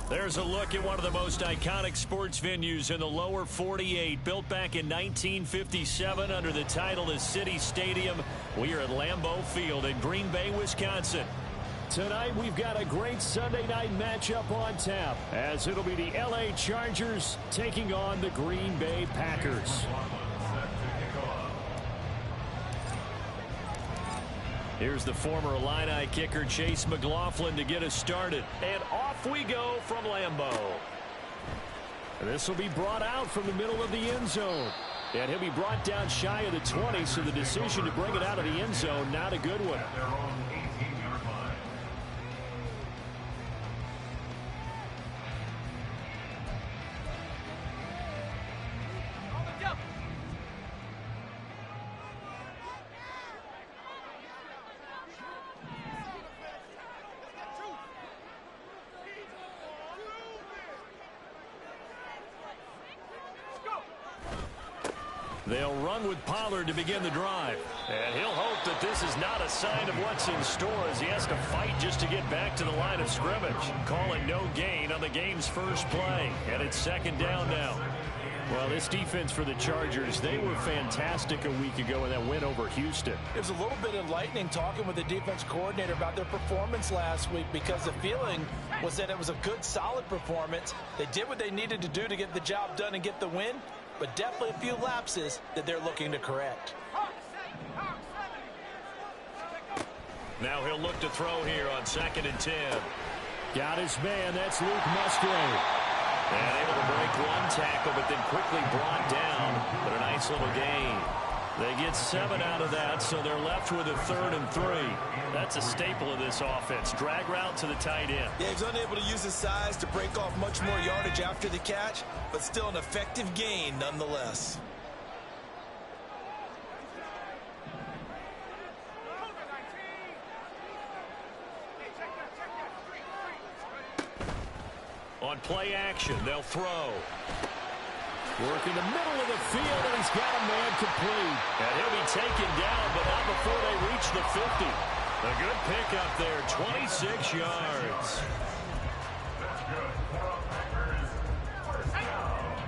There's a look at one of the most iconic sports venues in the lower 48, built back in 1957 under the title of City Stadium. We are at Lambeau Field in Green Bay, Wisconsin. Tonight we've got a great Sunday night matchup on tap, as it'll be the LA Chargers taking on the Green Bay Packers. Here's the former Illini kicker Chase McLaughlin to get us started. And off we go from Lambeau. This will be brought out from the middle of the end zone. And he'll be brought down shy of the 20, so the decision to bring it out of the end zone, not a good one. They'll run with Pollard to begin the drive. And he'll hope that this is not a sign of what's in store as he has to fight just to get back to the line of scrimmage. Call it no gain on the game's first play. And it's second down now. Well, this defense for the Chargers, they were fantastic a week ago in that win over Houston. It was a little bit enlightening talking with the defense coordinator about their performance last week, because the feeling was that it was a good, solid performance. They did what they needed to do to get the job done and get the win, but definitely a few lapses that they're looking to correct. Now he'll look to throw here on 2nd and 10. Got his man. That's Luke Musgrave. And able to break one tackle, but then quickly brought down. But a nice little gain. They get 7 out of that, so they're left with a 3rd and 3. That's a staple of this offense. Drag route to the tight end. Yeah, he's unable to use his size to break off much more yardage after the catch, but still an effective gain nonetheless. On play action, they'll throw. Working the middle of the field, and he's got a man complete. And he'll be taken down, but not before they reach the 50. A good pickup there, 26 yards. That's good. First down.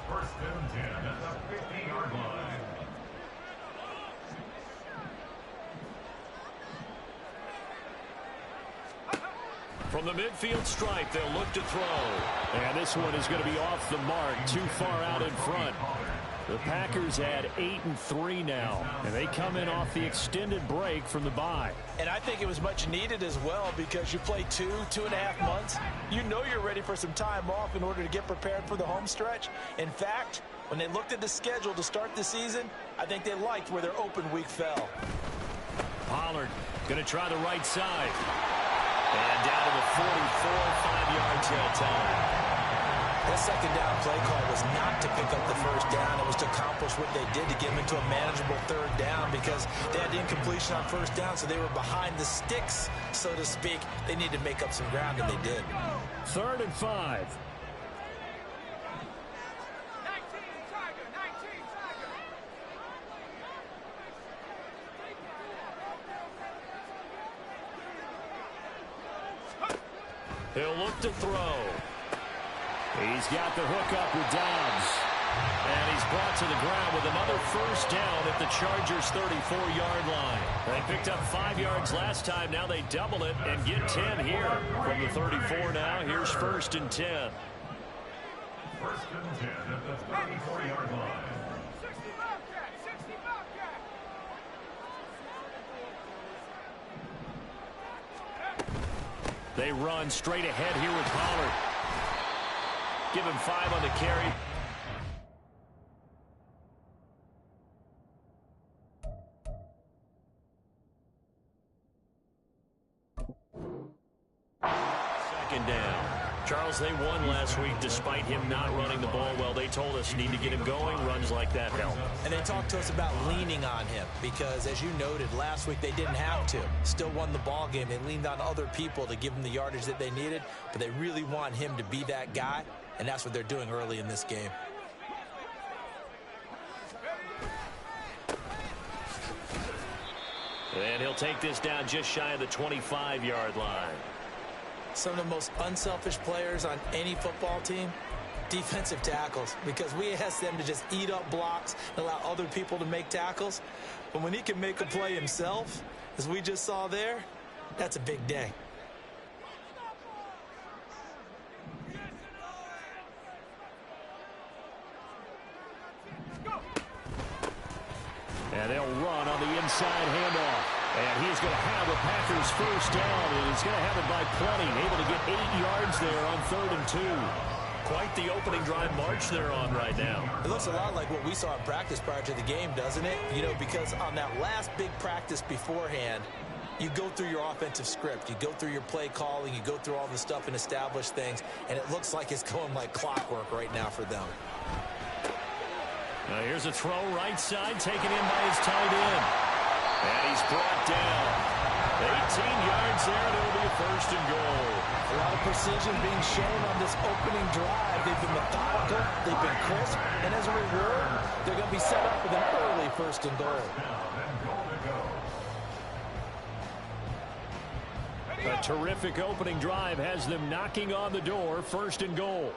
First and 10 at the 50-yard line. From the midfield stripe, they'll look to throw. And this one is going to be off the mark, too far out in front. The Packers add 8-3 now, and they come in off the extended break from the bye. And I think it was much needed as well, because you play 2.5 months. You know you're ready for some time off in order to get prepared for the home stretch. In fact, when they looked at the schedule to start the season, I think they liked where their open week fell. Pollard going to try the right side. And down to the 44, 5 yards that time. That second down play call was not to pick up the first down. It was to accomplish what they did to get them into a manageable 3rd down, because they had incompletion on 1st down, so they were behind the sticks, so to speak. They needed to make up some ground, and they did. 3rd and 5. He'll look to throw. He's got the hook up with Dobbs. And he's brought to the ground with another first down at the Chargers' 34-yard line. They picked up 5 yards last time. Now they double it and get 10 here. From the 34 now, here's 1st and 10. 1st and 10 at the 34-yard line. They run straight ahead here with Pollard. Give him 5 on the carry. Second down. Charles, they won last week despite him not running the ball well. They told us need to get him going. Runs like that help. And they talked to us about leaning on him, because, as you noted, last week they didn't have to. Still won the ball game. They leaned on other people to give them the yardage that they needed, but they really want him to be that guy, and that's what they're doing early in this game. And he'll take this down just shy of the 25-yard line. some of the most unselfish players on any football team? Defensive tackles, because we ask them to just eat up blocks and allow other people to make tackles. But when he can make a play himself, as we just saw there, that's a big day. And they'll run on the inside handoff. And he's going to have the Packers first down, and he's going to have it by plenty. Able to get 8 yards there on 3rd and 2. Quite the opening drive march they're on right now. It looks a lot like what we saw in practice prior to the game, doesn't it? You know, because on that last big practice beforehand, you go through your offensive script. You go through your play calling. You go through all the stuff and establish things. And it looks like it's going like clockwork right now for them. Now here's a throw right side taken in by his tight end. And he's brought down. 18 yards there, and it'll be a 1st and goal. A lot of precision being shown on this opening drive. They've been methodical. They've been crisp. And as a reward, they're going to be set up with an early 1st and goal. A terrific opening drive has them knocking on the door. 1st and goal.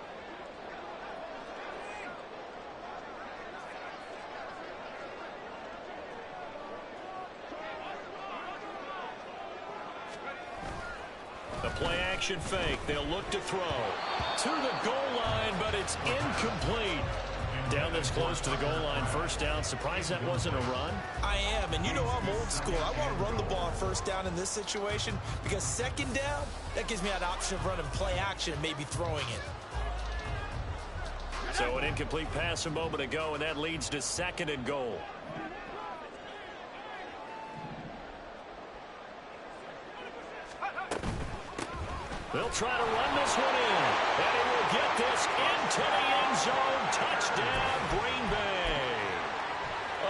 The play-action fake. They'll look to throw. To the goal line, but it's incomplete. Down this close to the goal line. 1st down. Surprised that wasn't a run? I am, and you know I'm old school. I want to run the ball on 1st down in this situation because 2nd down, that gives me that option of running play action and maybe throwing it. So an incomplete pass a moment ago, and that leads to 2nd and goal. They'll try to run this one in. And he will get this into the end zone. Touchdown, Green Bay.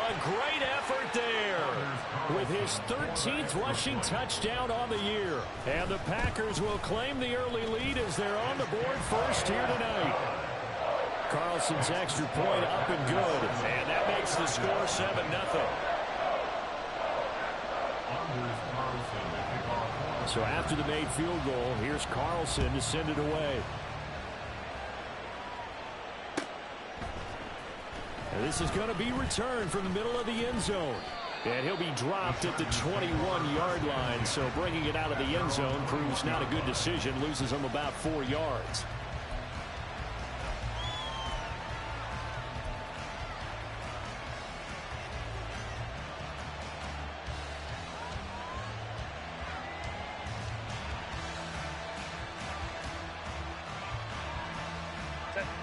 A great effort there with his 13th rushing touchdown on the year. And the Packers will claim the early lead as they're on the board first here tonight. Carlson's extra point up and good. And that makes the score 7-0. So after the made field goal, here's Carlson to send it away. And this is going to be returned from the middle of the end zone. And he'll be dropped at the 21-yard line. So bringing it out of the end zone proves not a good decision. Loses him about 4 yards.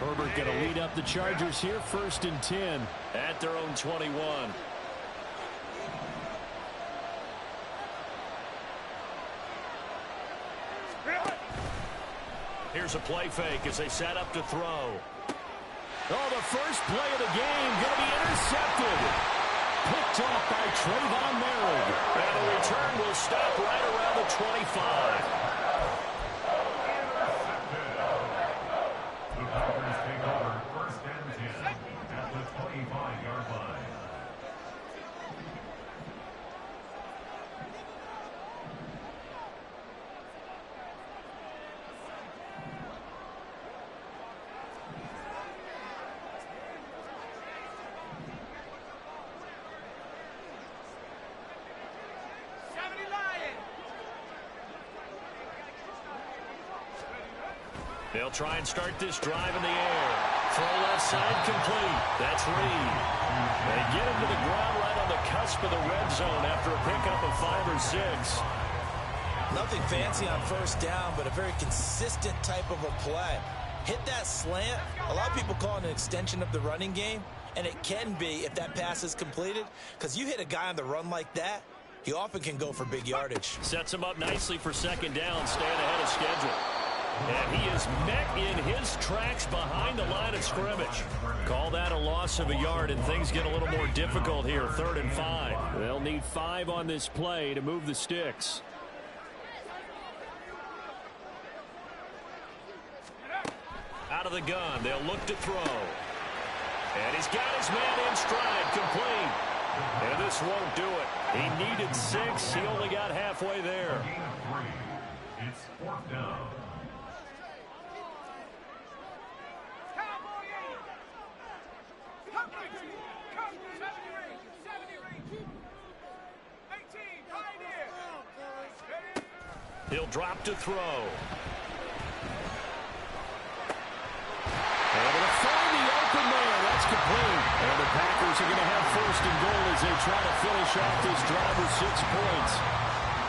Herbert going to lead up the Chargers here, 1st and 10 at their own 21. Here's a play fake as they set up to throw. Oh, the first play of the game going to be intercepted. Picked off by Trayvon Merrick. And the return will stop right around the 25. They'll try and start this drive in the air. Throw left side complete. That's Reed. They get him to the ground right on the cusp of the red zone after a pickup of 5 or 6. Nothing fancy on 1st down, but a very consistent type of a play. Hit that slant. A lot of people call it an extension of the running game, and it can be if that pass is completed, because you hit a guy on the run like that, he often can go for big yardage. Sets him up nicely for 2nd down, staying ahead of schedule. And he is met in his tracks behind the line of scrimmage. Call that a loss of a yard, and things get a little more difficult here. 3rd and 5. They'll need 5 on this play to move the sticks. Out of the gun, they'll look to throw. And he's got his man in stride, complete. And this won't do it. He needed 6. He only got halfway there. It's 4th down. He'll drop to throw. Able to find the open man. That's complete. And the Packers are going to have 1st and goal as they try to finish off this drive with 6 points.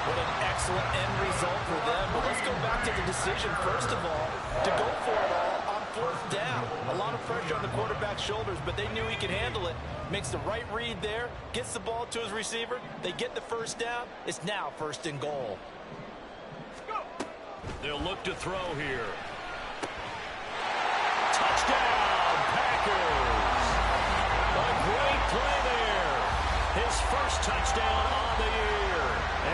What an excellent end result for them. But let's go back to the decision, first of all, to go for it all on 4th down. A lot of pressure on the quarterback's shoulders, but they knew he could handle it. Makes the right read there, gets the ball to his receiver. They get the 1st down. It's now 1st and goal. They'll look to throw here. Touchdown, Packers. A great play there. His 1st touchdown on the year.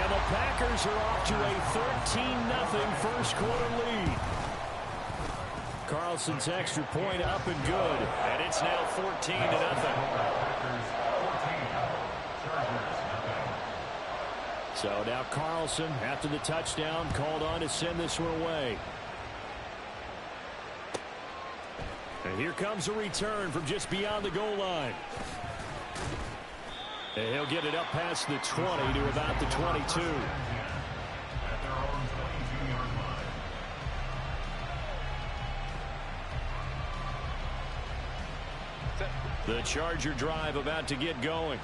And the Packers are off to a 13-0 first quarter lead. Carlson's extra point up and good. And it's now 14-0. So now Carlson, after the touchdown, called on to send this one away. And here comes a return from just beyond the goal line. And he'll get it up past the 20 to about the 22. The Charger drive about to get going.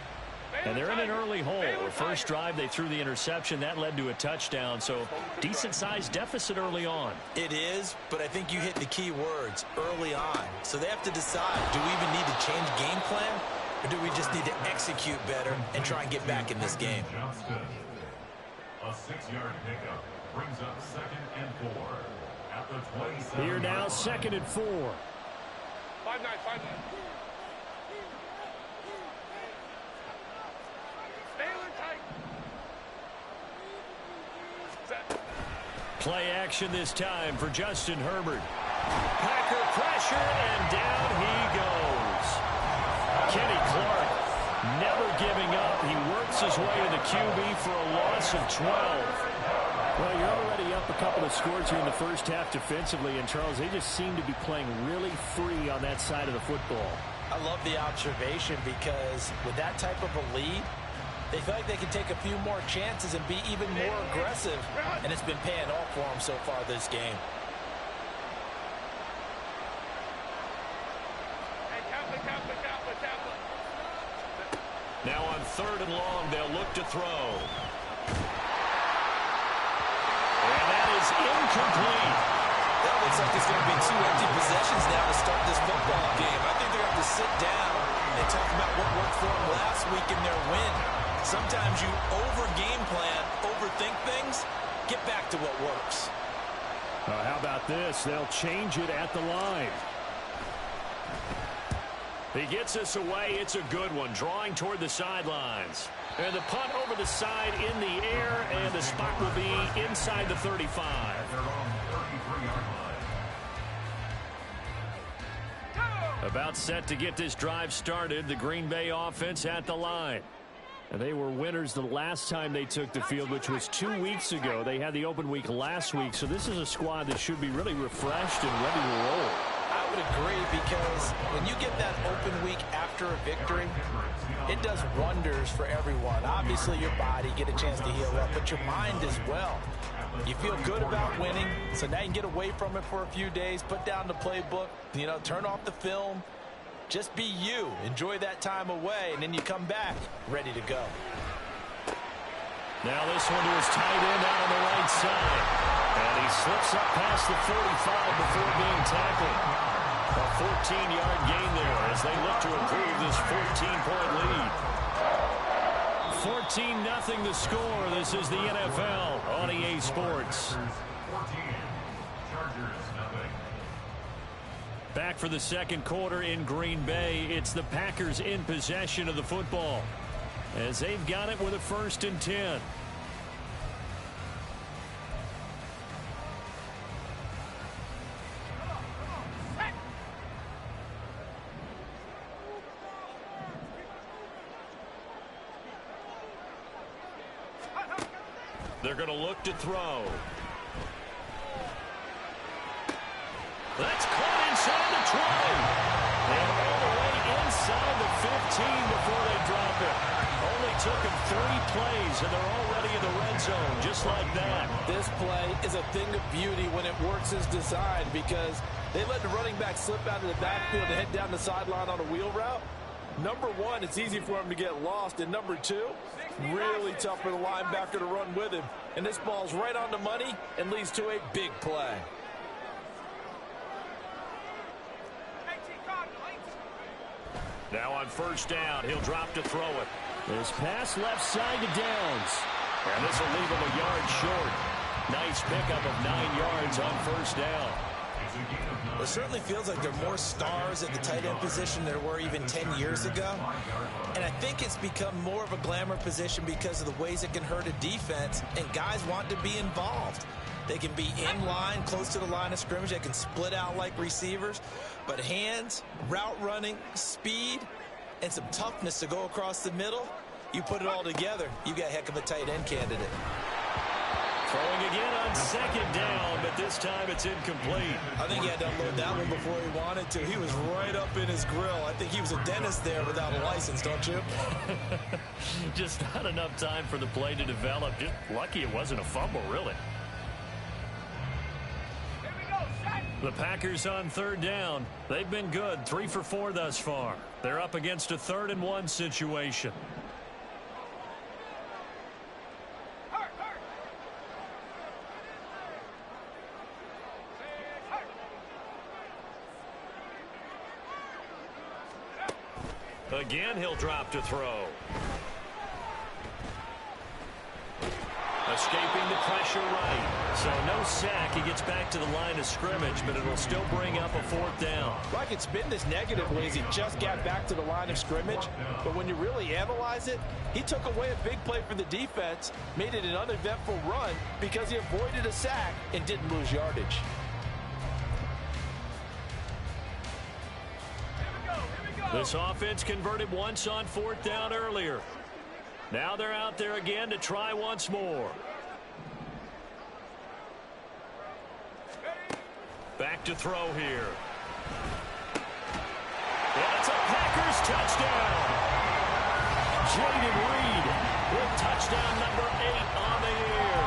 And they're in an early hole. The first drive, they threw the interception. That led to a touchdown. So decent-sized deficit early on. It is, but I think you hit the key words, early on. So they have to decide, do we even need to change game plan? Or do we just need to execute better and try and get back in this game? A 6-yard pickup brings up 2nd and 4. At the 27. Here now, 2nd and 4. 5-9. Play action this time for Justin Herbert. Packer pressure, and down he goes. Kenny Clark never giving up. He works his way to the QB for a loss of 12. Well, you're already up a couple of scores here in the first half defensively, and Charles, they just seem to be playing really free on that side of the football. I love the observation because with that type of a lead, they feel like they can take a few more chances and be even more aggressive, and it's been paying off for them so far this game. Now on 3rd and long, they'll look to throw. And that is incomplete. That looks like it's going to be 2 empty possessions now to start this football game. I think they're going to have to sit down and talk about what worked for them last week in their win. Sometimes you over-game plan, overthink things, get back to what works. How about this? They'll change it at the line. He gets us away. It's a good one, drawing toward the sidelines. And the punt over the side in the air, and the spot will be inside the 35. About set to get this drive started, the Green Bay offense at the line. And they were winners the last time they took the field, which was 2 weeks ago. They had the open week last week, so this is a squad that should be really refreshed and ready to roll. I would agree, because when you get that open week after a victory, it does wonders for everyone. Obviously, your body, get a chance to heal up, but your mind as well. You feel good about winning, so now you can get away from it for a few days, put down the playbook, turn off the film. Just be you. Enjoy that time away, and then you come back ready to go. Now this one to his tight end out on the right side. And he slips up past the 45 before being tackled. A 14-yard gain there as they look to improve this 14-point lead. 14-0 the score. This is the NFL on EA Sports. 14. Chargers, nothing. Back for the second quarter in Green Bay. It's the Packers in possession of the football as they've got it with a 1st and 10. They're going to look to throw. That's caught inside the 20. And all the way inside the 15 before they drop it. Only took them 3 plays, and they're already in the red zone, just like that. This play is a thing of beauty when it works as designed, because they let the running back slip out of the backfield and head down the sideline on a wheel route. Number one, it's easy for him to get lost. And number two, really tough for the linebacker to run with him. And this ball's right on the money and leads to a big play. Now on first down, he'll drop to throw it. This pass left side to Downs. And this will leave him a yard short. Nice pickup of 9 yards on first down. It certainly feels like there are more stars at the tight end position than there were even 10 years ago. And I think it's become more of a glamour position because of the ways it can hurt a defense, and guys want to be involved. They can be in line, close to the line of scrimmage. They can split out like receivers. But hands, route running, speed, and some toughness to go across the middle, you put it all together, you got a heck of a tight end candidate. Throwing again on second down, but this time it's incomplete. I think he had to unload that one before he wanted to. He was right up in his grill. I think he was a dentist there without a license, don't you? Just not enough time for the play to develop. Just lucky it wasn't a fumble, really. The Packers on third down. They've been good, 3 for 4 thus far. They're up against a 3rd and 1 situation. Again, he'll drop to throw. Escaping the pressure right. So no sack. He gets back to the line of scrimmage, but it'll still bring up a 4th down. Like, it's been this negatively as he just got back to the line of scrimmage. But when you really analyze it, he took away a big play for the defense, made it an uneventful run because he avoided a sack and didn't lose yardage. This offense converted once on 4th down earlier. Now they're out there again to try once more. Back to throw here. And it's a Packers touchdown. Jaden Reed with touchdown number 8 on the year.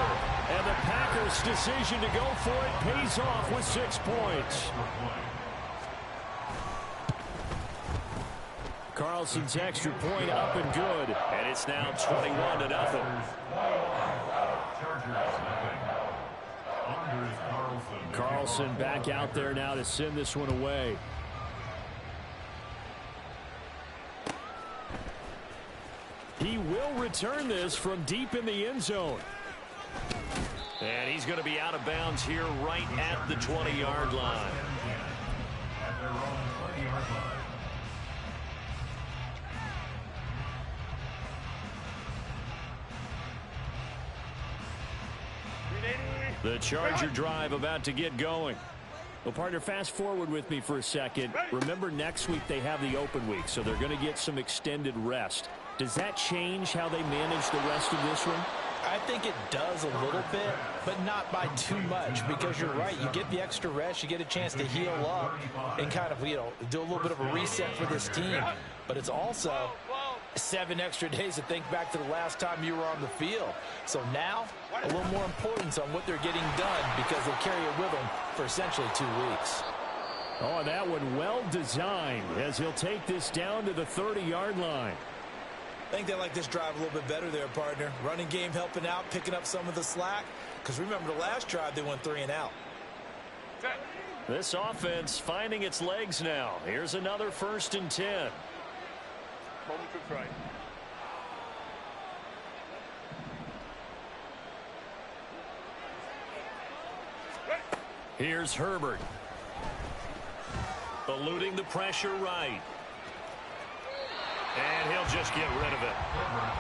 And the Packers' decision to go for it pays off with 6 points. Carlson's extra point up and good. And it's now 21-0. Carlson back out there now to send this one away. He will return this from deep in the end zone. And he's going to be out of bounds here right at the 20-yard line. At their own 20-yard line. The Charger drive about to get going. Well, partner, fast forward with me for a second. Remember, next week they have the open week, so they're going to get some extended rest. Does that change how they manage the rest of this one? I think it does a little bit, but not by too much, because you're right. You get the extra rest, you get a chance to heal up and kind of, do a little bit of a reset for this team. But it's also 7 extra days to think back to the last time you were on the field. So now, a little more importance on what they're getting done, because they carry it with them for essentially 2 weeks. Oh, that one well designed as he'll take this down to the 30-yard line. I think they like this drive a little bit better there, partner. Running game helping out, picking up some of the slack. Because remember, the last drive, they went 3 and out. This offense finding its legs now. Here's another 1st and 10. Moment to try. Here's Herbert. Eluding the pressure right. And he'll just get rid of it.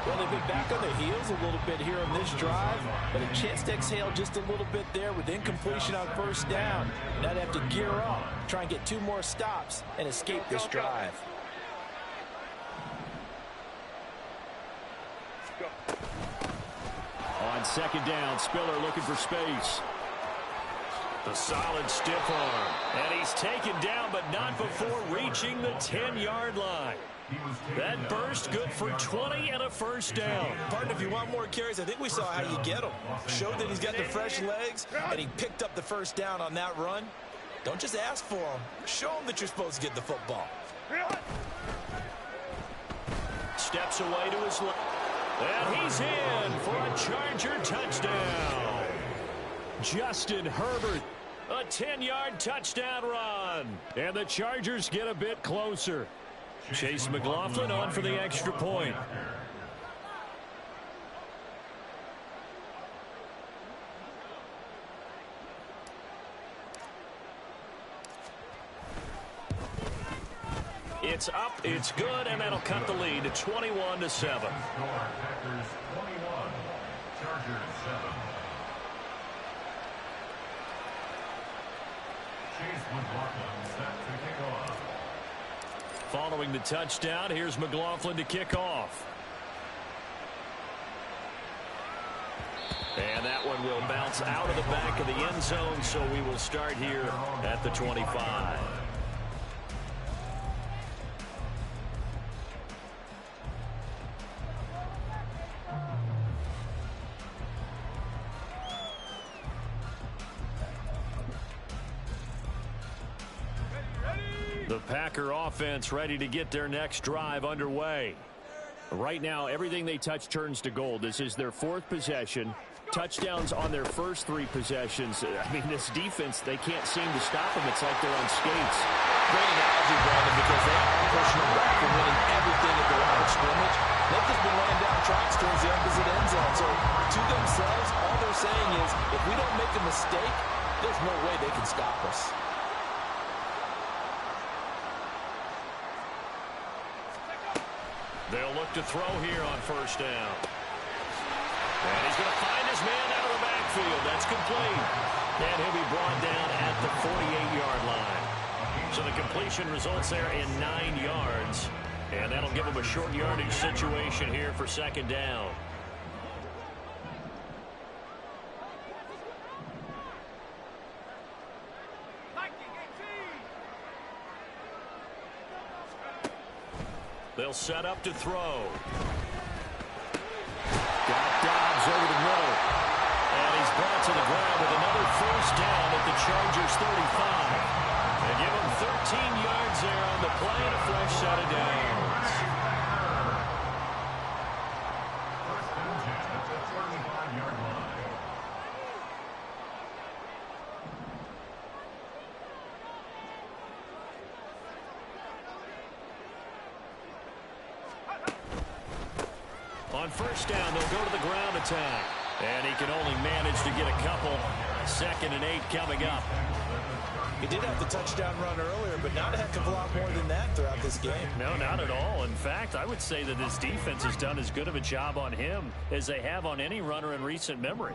Well, they've been back on their heels a little bit here on this drive, but a chance to exhale just a little bit there with incompletion on first down. Now they have to gear up, try and get 2 more stops, and escape this drive. On second down, Spiller looking for space. The solid stiff arm. And he's taken down, but not before reaching the 10-yard line. That burst good for 20 and a first down. Partner, if you want more carries, I think we saw how you get them. Showed that he's got the fresh legs, and he picked up the first down on that run. Don't just ask for them. Show them that you're supposed to get the football. Steps away to his left. And he's in for a Charger touchdown. Justin Herbert, a 10-yard touchdown run. And the Chargers get a bit closer. Chase McLaughlin on for the extra point. It's up, it's good, and that'll cut the lead to 21-7. Packers 21, Chargers 7. Chase McLaughlin set to kick off. Following the touchdown, here's McLaughlin to kick off. And that one will bounce out of the back of the end zone, so we will start here at the 25. The Packer offense ready to get their next drive underway. Right now, everything they touch turns to gold. This is their fourth possession. Touchdowns on their first three possessions. I mean, this defense, they can't seem to stop them. It's like they're on skates. Great analogy, Brandon, because they are pushing them back from winning everything at the line of scrimmage. They've just been laying down tracks towards the opposite end zone. So, to themselves, all they're saying is, if we don't make a mistake, there's no way they can stop us. They'll look to throw here on first down. And he's going to find his man out of the backfield. That's complete. And he'll be brought down at the 48-yard line. So the completion results there in 9 yards. And that'll give him a short yardage situation here for second down. They'll set up to throw. Got Dobbs over the middle. And he's brought to the ground with another first down at the Chargers 35. They give him 13 yards there on the play and a fresh set of downs. First and 10 at the 35-yard line. On first down, they'll go to the ground attack. And he can only manage to get a couple. 2nd and 8 coming up. He did have the touchdown run earlier, but not a heck of a lot more than that throughout this game. No, not at all. In fact, I would say that this defense has done as good of a job on him as they have on any runner in recent memory.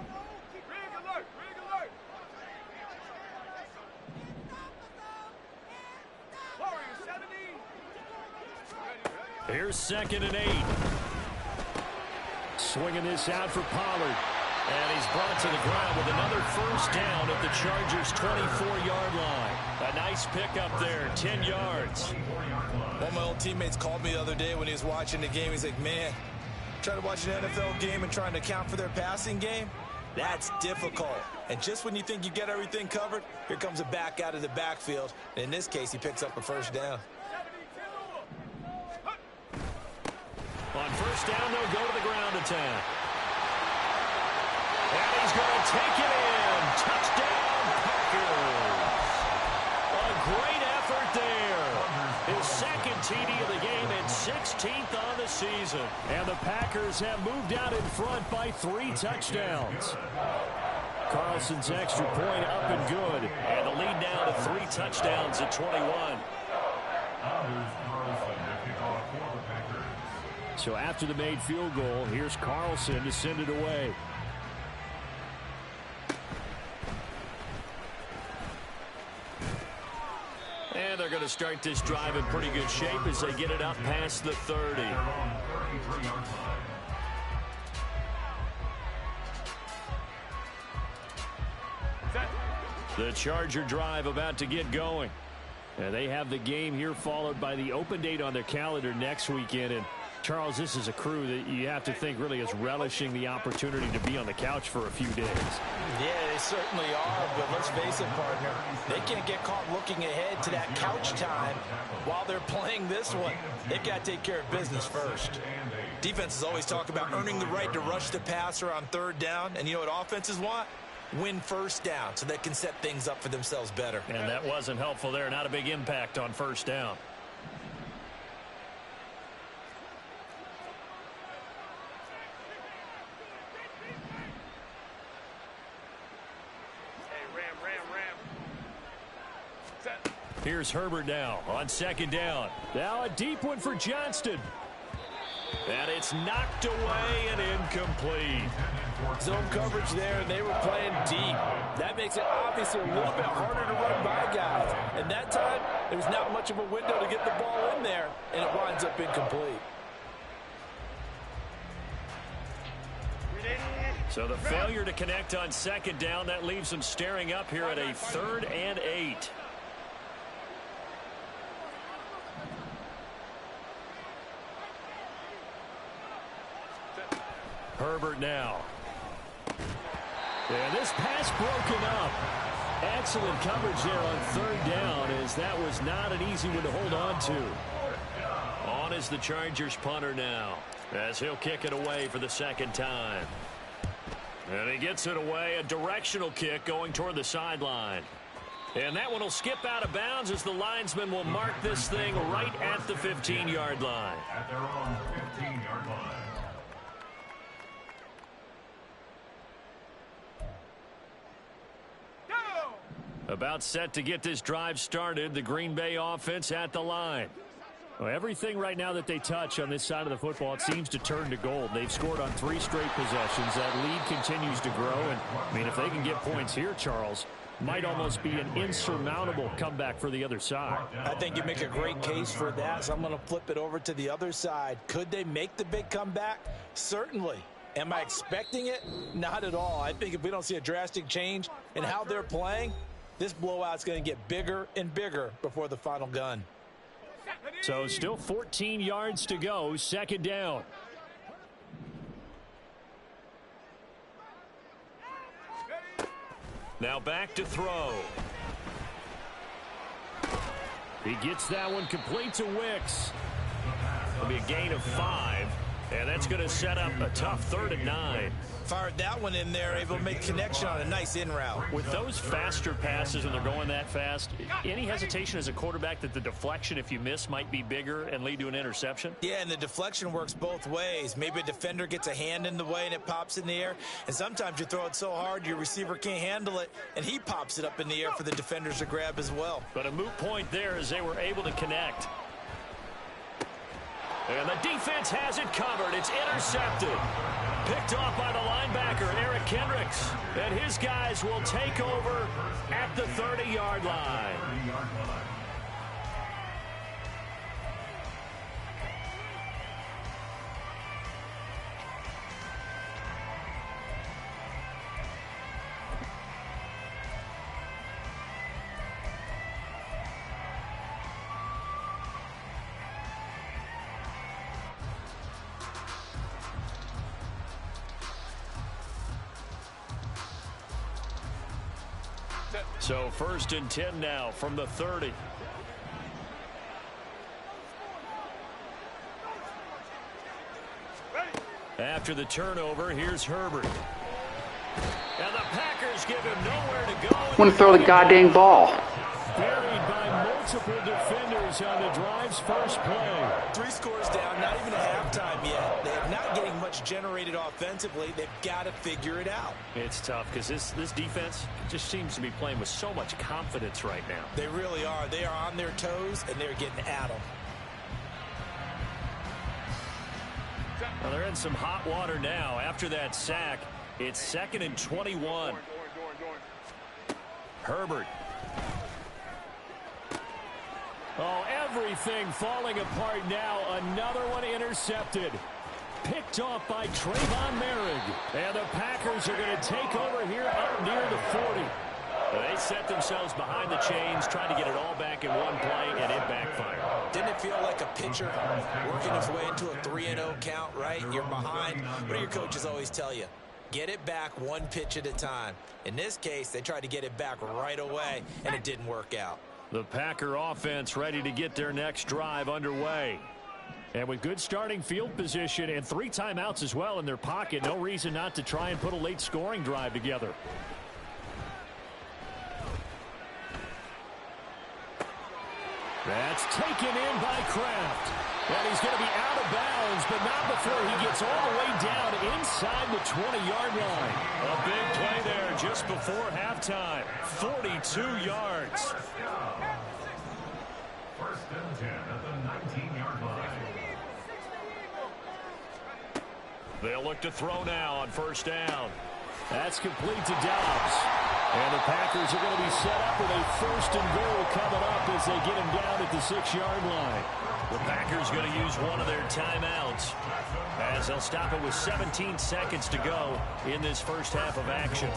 Here's 2nd and 8. Swinging this out for Pollard. And he's brought to the ground with another first down at the Chargers' 24-yard line. A nice pickup there, 10 yards. One of my old teammates called me the other day when he was watching the game. He's like, man, trying to watch an NFL game and trying to account for their passing game? That's difficult. And just when you think you get everything covered, here comes a back out of the backfield. And in this case, he picks up a first down. On first down, they'll go to the ground attack. And he's going to take it in. Touchdown, Packers. A great effort there. His second TD of the game and 16th on the season. And the Packers have moved out in front by 3 touchdowns. Carlson's extra point up and good. And the lead now to 3 touchdowns at 21. So after the made field goal, here's Carlson to send it away. And they're going to start this drive in pretty good shape as they get it up past the 30. The Charger drive about to get going. And they have the game here followed by the open date on their calendar next weekend. And Charles, this is a crew that you have to think really is relishing the opportunity to be on the couch for a few days. Yeah, they certainly are, but let's face it, partner, they can't get caught looking ahead to that couch time while they're playing this one. They've got to take care of business first. Defenses always talk about earning the right to rush the passer on third down, and you know what offenses want? Win first down so they can set things up for themselves better. And that wasn't helpful there. Not a big impact on first down. Here's Herbert now on second down. Now a deep one for Johnston. And it's knocked away and incomplete. Zone coverage there, and they were playing deep. That makes it obviously a little bit harder to run by guys. And that time, there was not much of a window to get the ball in there, and it winds up incomplete. So the failure to connect on second down, that leaves them staring up here at a 3rd and 8. Herbert now. And this pass broken up. Excellent coverage there on 3rd down, as that was not an easy one to hold on to. On is the Chargers punter now, as he'll kick it away for the second time. And he gets it away, a directional kick going toward the sideline. And that one will skip out of bounds as the linesman will mark this thing right at the 15-yard line. At their own 15-yard line. About set to get this drive started, the Green Bay offense at the line. Well, everything right now that they touch on this side of the football, it seems to turn to gold. They've scored on 3 straight possessions. That lead continues to grow. And, I mean, if they can get points here, Charles, might almost be an insurmountable comeback for the other side. I think you make a great case for that, so I'm going to flip it over to the other side. Could they make the big comeback? Certainly. Am I expecting it? Not at all. I think if we don't see a drastic change in how they're playing, this blowout's going to get bigger and bigger before the final gun. So still 14 yards to go, second down. Now back to throw. He gets that one complete to Wicks. It'll be a gain of 5, and that's going to set up a tough 3rd and 9. Fired that one in there, able to make connection on a nice in route. With those faster passes and they're going that fast, any hesitation as a quarterback that the deflection, if you miss, might be bigger and lead to an interception? Yeah, and the deflection works both ways. Maybe a defender gets a hand in the way and it pops in the air, and sometimes you throw it so hard your receiver can't handle it, and he pops it up in the air for the defenders to grab as well. But a moot point there as they were able to connect. And the defense has it covered. It's intercepted. Picked off by the linebacker, Eric Kendricks. And his guys will take over at the 30-yard line. So 1st and 10 now from the 30. After the turnover, here's Herbert. And the Packers give him nowhere to go. I want to throw the goddamn ball. Buried by multiple defenders on the drive's first play. 3 scores down, not even at halftime yet. They're not getting much generated offensively. They've got to figure it out. It's tough because this defense just seems to be playing with so much confidence right now. They really are. They are on their toes, and they're getting at them. Well, they're in some hot water now. After that sack, it's 2nd and 21. Herbert. Oh, everything falling apart now. Another one intercepted. Picked off by Trayvon Merrick. And the Packers are going to take over here up near the 40. They set themselves behind the chains, trying to get it all back in one play, and it backfired. Didn't it feel like a pitcher working his way into a 3-0 count, right? You're behind. What do your coaches always tell you? Get it back one pitch at a time. In this case, they tried to get it back right away, and it didn't work out. The Packer offense ready to get their next drive underway. And with good starting field position and 3 timeouts as well in their pocket, no reason not to try and put a late scoring drive together. That's taken in by Kraft. And he's going to be out of bounds, but not before he gets all the way down inside the 20-yard line. A big play there just before halftime. 42 yards. First and 10 at the 19-yard line. They'll look to throw now on first down. That's complete to Dobbs. And the Packers are going to be set up with a first and goal coming up as they get him down at the 6-yard line. The Packers going to use one of their timeouts as they'll stop it with 17 seconds to go in this first half of action.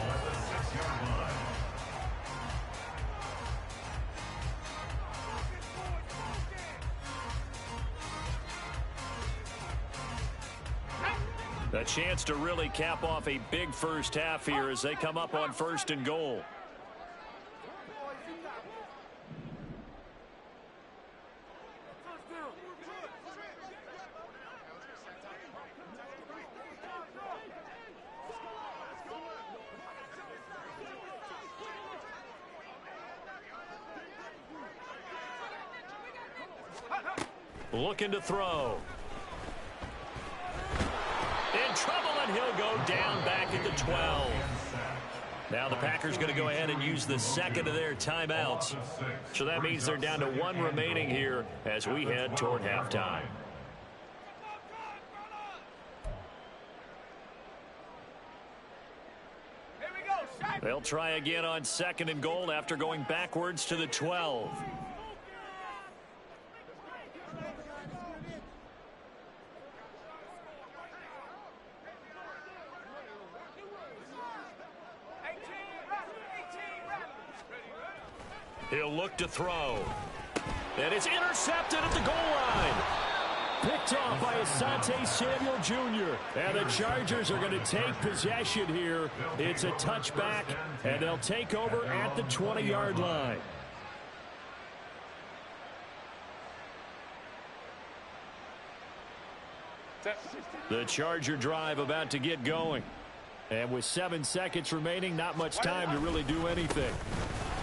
A chance to really cap off a big first half here as they come up on first and goal. Looking to throw. In trouble, and he'll go down back at the 12. Now the Packers going to go ahead and use the second of their timeouts. So that means they're down to 1 remaining here as we head toward halftime. They'll try again on second and goal after going backwards to the 12. He'll look to throw. And it's intercepted at the goal line. Picked off by Asante Samuel Jr. And the Chargers are going to take possession here. It's a touchback, and they'll take over at the 20-yard line. The Charger drive about to get going. And with 7 seconds remaining, not much time to really do anything.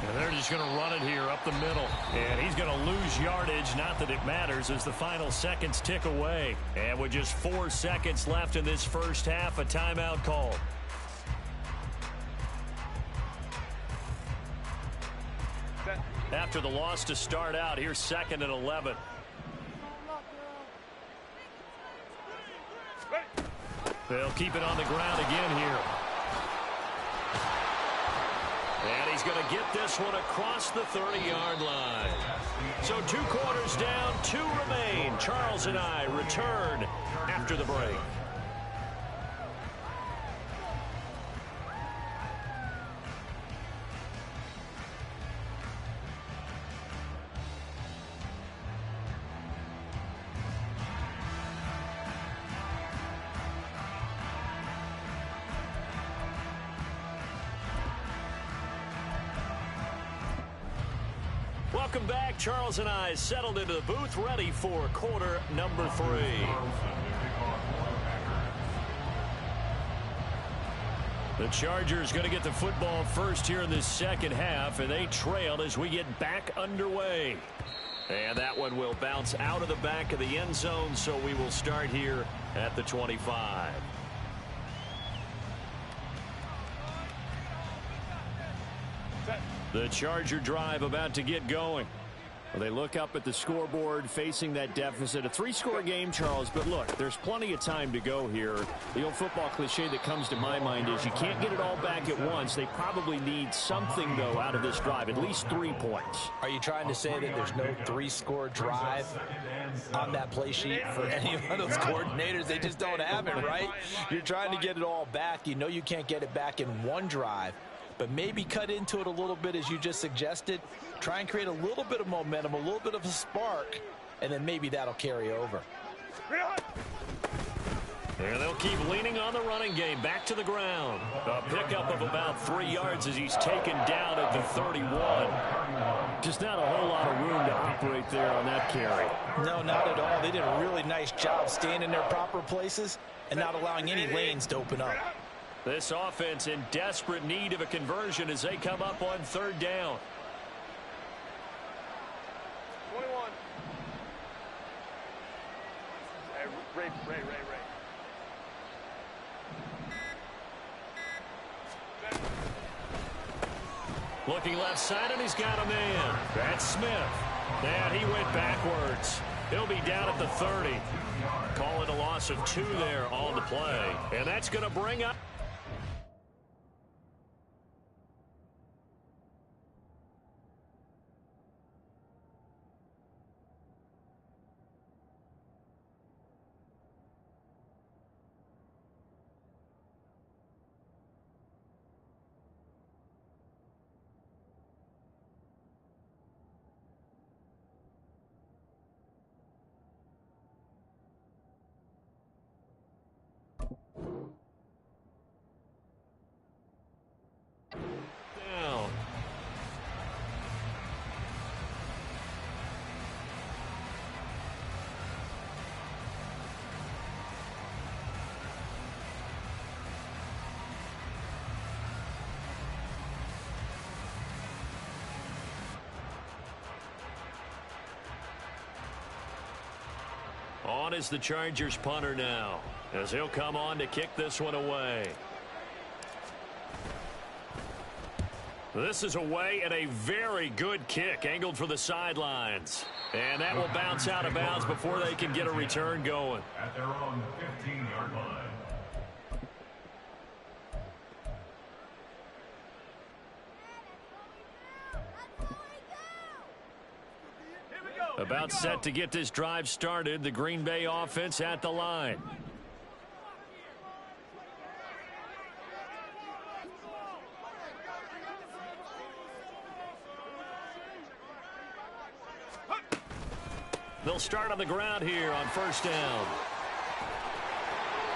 And they're just going to run it here up the middle. And he's going to lose yardage. Not that it matters as the final seconds tick away. And with just 4 seconds left in this first half, a timeout call. After the loss to start out, here's 2nd and 11. They'll keep it on the ground again here. And he's going to get this one across the 30-yard line. So 2 quarters down, 2 remain. Charles and I return after the break. Welcome back. Charles and I settled into the booth, ready for quarter number 3. The Chargers going to get the football first here in this second half, and they trail as we get back underway. And that one will bounce out of the back of the end zone, so we will start here at the 25. The Charger drive about to get going. Well, they look up at the scoreboard facing that deficit. A 3-score game, Charles, but look, there's plenty of time to go here. The old football cliche that comes to my mind is you can't get it all back at once. They probably need something, though, out of this drive, at least 3 points. Are you trying to say that there's no 3-score drive on that play sheet for any of those coordinators? They just don't have it, right? You're trying to get it all back. You know you can't get it back in one drive. but maybe cut into it a little bit as you just suggested. Try and create a little bit of momentum, a little bit of a spark, and then maybe that'll carry over. And they'll keep leaning on the running game. Back to the ground. A pickup of about 3 yards as he's taken down at the 31. Just not a whole lot of room to operate there on that carry. No, not at all. They did a really nice job staying in their proper places and not allowing any lanes to open up. This offense in desperate need of a conversion as they come up on 3rd down. 21. Ray. Looking left side, and he's got a man. That's Smith. And he went backwards. He'll be down at the 30. Call it a loss of 2 there on the play. And that's going to bring up. Down. On is the Chargers punter now, as he'll come on to kick this one away. This is away and a very good kick angled for the sidelines. And that will bounce out of bounds before they can get a return going. At their own 15-yard line. About set to get this drive started. The Green Bay offense at the line. They'll start on the ground here on 1st down.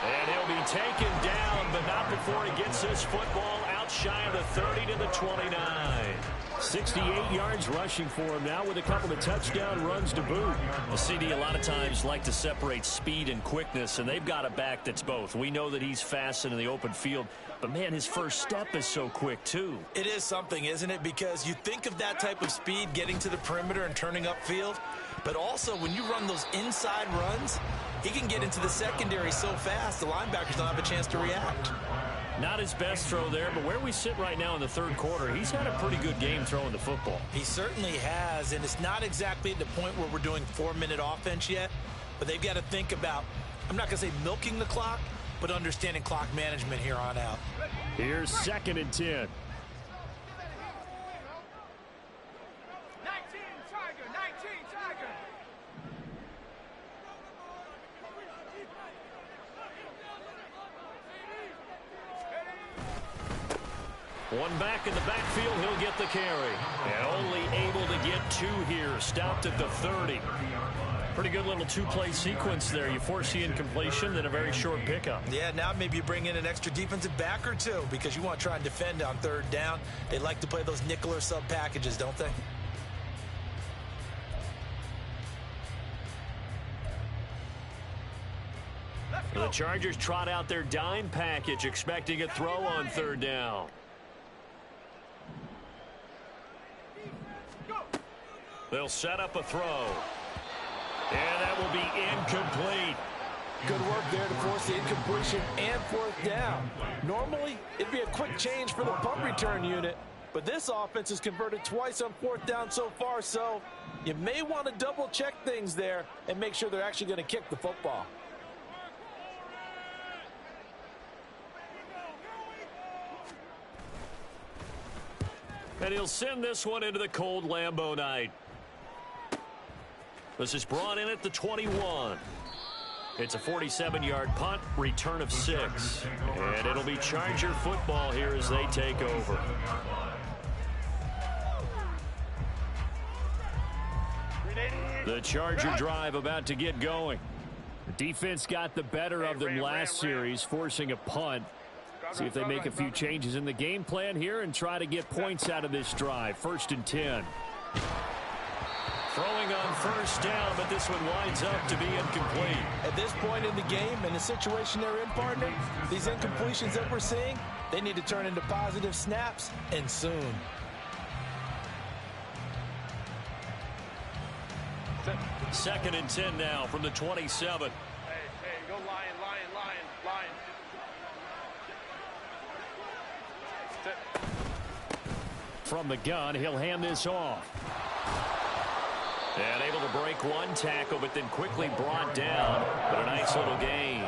And he'll be taken down, but not before he gets this football out shy of the 30 to the 29. 68 yards rushing for him now with a couple of touchdown runs to boot. The CD a lot of times like to separate speed and quickness, and they've got a back that's both. We know that he's fast in the open field, but man, his first step is so quick too. It is something, isn't it? Because you think of that type of speed getting to the perimeter and turning upfield, but also when you run those inside runs, he can get into the secondary so fast the linebackers don't have a chance to react. Not his best throw there, but where we sit right now in the 3rd quarter, he's had a pretty good game throwing the football. He certainly has, and it's not exactly at the point where we're doing 4-minute offense yet, but they've got to think about, I'm not going to say milking the clock, but understanding clock management here on out. Here's 2nd and 10. 19 Tiger. One back in the backfield, he'll get the carry. And only able to get 2 here, stopped at the 30. Pretty good little 2-play sequence there. You force the incompletion, then a very short pickup. Yeah, now maybe you bring in an extra defensive back or 2 because you want to try and defend on 3rd down. They like to play those nickel or sub packages, don't they? The Chargers trot out their dime package, expecting a throw on 3rd down. They'll set up a throw. And that will be incomplete. Good work there to force the incompletion and 4th down. Normally, it'd be a quick change for the punt return unit, but this offense has converted twice on 4th down so far, so you may want to double-check things there and make sure they're actually going to kick the football. And he'll send this one into the cold Lambeau night. This is brought in at the 21. It's a 47-yard punt, return of 6. And it'll be Charger football here as they take over. The Charger drive about to get going. The defense got the better of them last series, forcing a punt. See if they make a few changes in the game plan here and try to get points out of this drive. 1st and 10. Throwing on 1st down, but this one winds up to be incomplete. At this point in the game, and the situation they're in, partner, these incompletions that we're seeing, they need to turn into positive snaps, and soon. 2nd and 10 now from the 27. Hey, go lion. From the gun, he'll hand this off. And able to break one tackle, but then quickly brought down. But a nice little gain.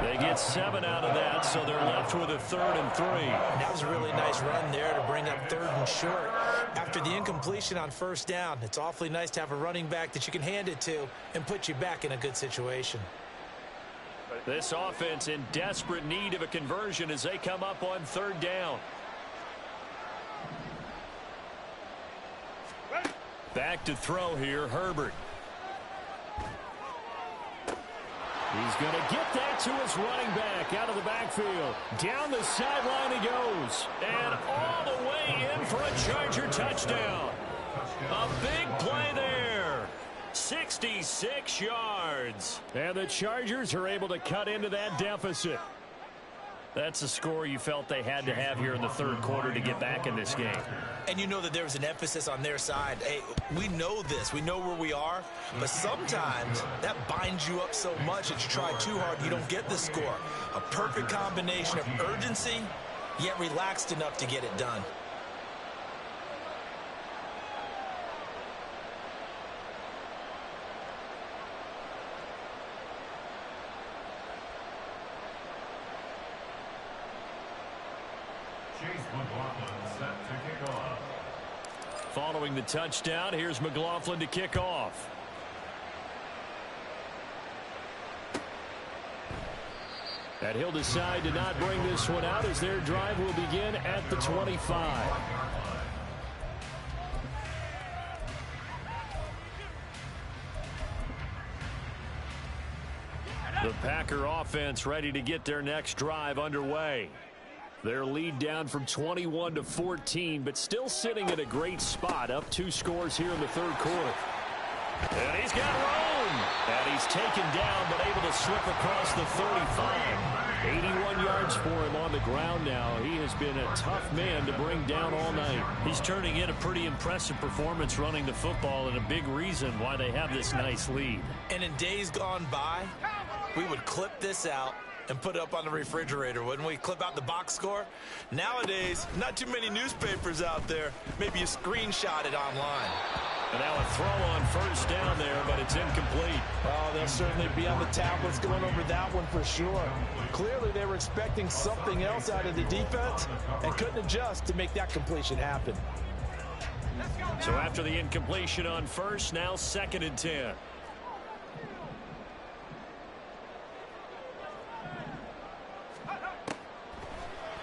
They get 7 out of that, so they're left with a 3rd and 3. That was a really nice run there to bring up 3rd and short. After the incompletion on 1st down, it's awfully nice to have a running back that you can hand it to and put you back in a good situation. This offense in desperate need of a conversion as they come up on 3rd down. Back to throw here, Herbert. He's going to get that to his running back out of the backfield. Down the sideline he goes. And all the way in for a Charger touchdown. A big play there. 66 yards. And the Chargers are able to cut into that deficit. That's a score you felt they had to have here in the 3rd quarter to get back in this game. And you know that there was an emphasis on their side. Hey, we know this. We know where we are. But sometimes that binds you up so much that you try too hard, you don't get the score. A perfect combination of urgency, yet relaxed enough to get it done. Following the touchdown, here's McLaughlin to kick off. And he'll decide to not bring this one out as their drive will begin at the 25. The Packer offense ready to get their next drive underway. Their lead down from 21 to 14, but still sitting at a great spot, up 2 scores here in the 3rd quarter. And he's got room. And he's taken down, but able to slip across the 35. 81 yards for him on the ground now. He has been a tough man to bring down all night. He's turning in a pretty impressive performance running the football, and a big reason why they have this nice lead. And in days gone by, we would clip this out and put it up on the refrigerator, wouldn't we? Clip out the box score. Nowadays, not too many newspapers out there. Maybe you screenshot it online. And now a throw on 1st down there, but it's incomplete. Oh, they'll certainly be on the tablets going over that one for sure. Clearly, they were expecting something else out of the defense and couldn't adjust to make that completion happen. So after the incompletion on 1st, now 2nd and 10.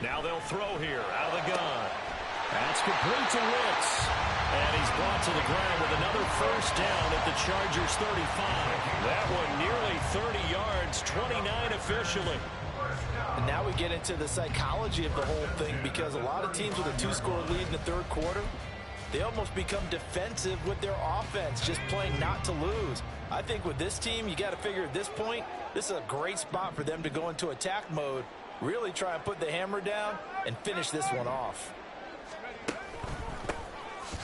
Now they'll throw here out of the gun. That's complete to Wicks. And he's brought to the ground with another 1st down at the Chargers 35. That one nearly 30 yards, 29 officially. And now we get into the psychology of the whole thing, because a lot of teams with a 2-score lead in the 3rd quarter, they almost become defensive with their offense, just playing not to lose. I think with this team, you got to figure at this point, this is a great spot for them to go into attack mode, really try and put the hammer down and finish this one off.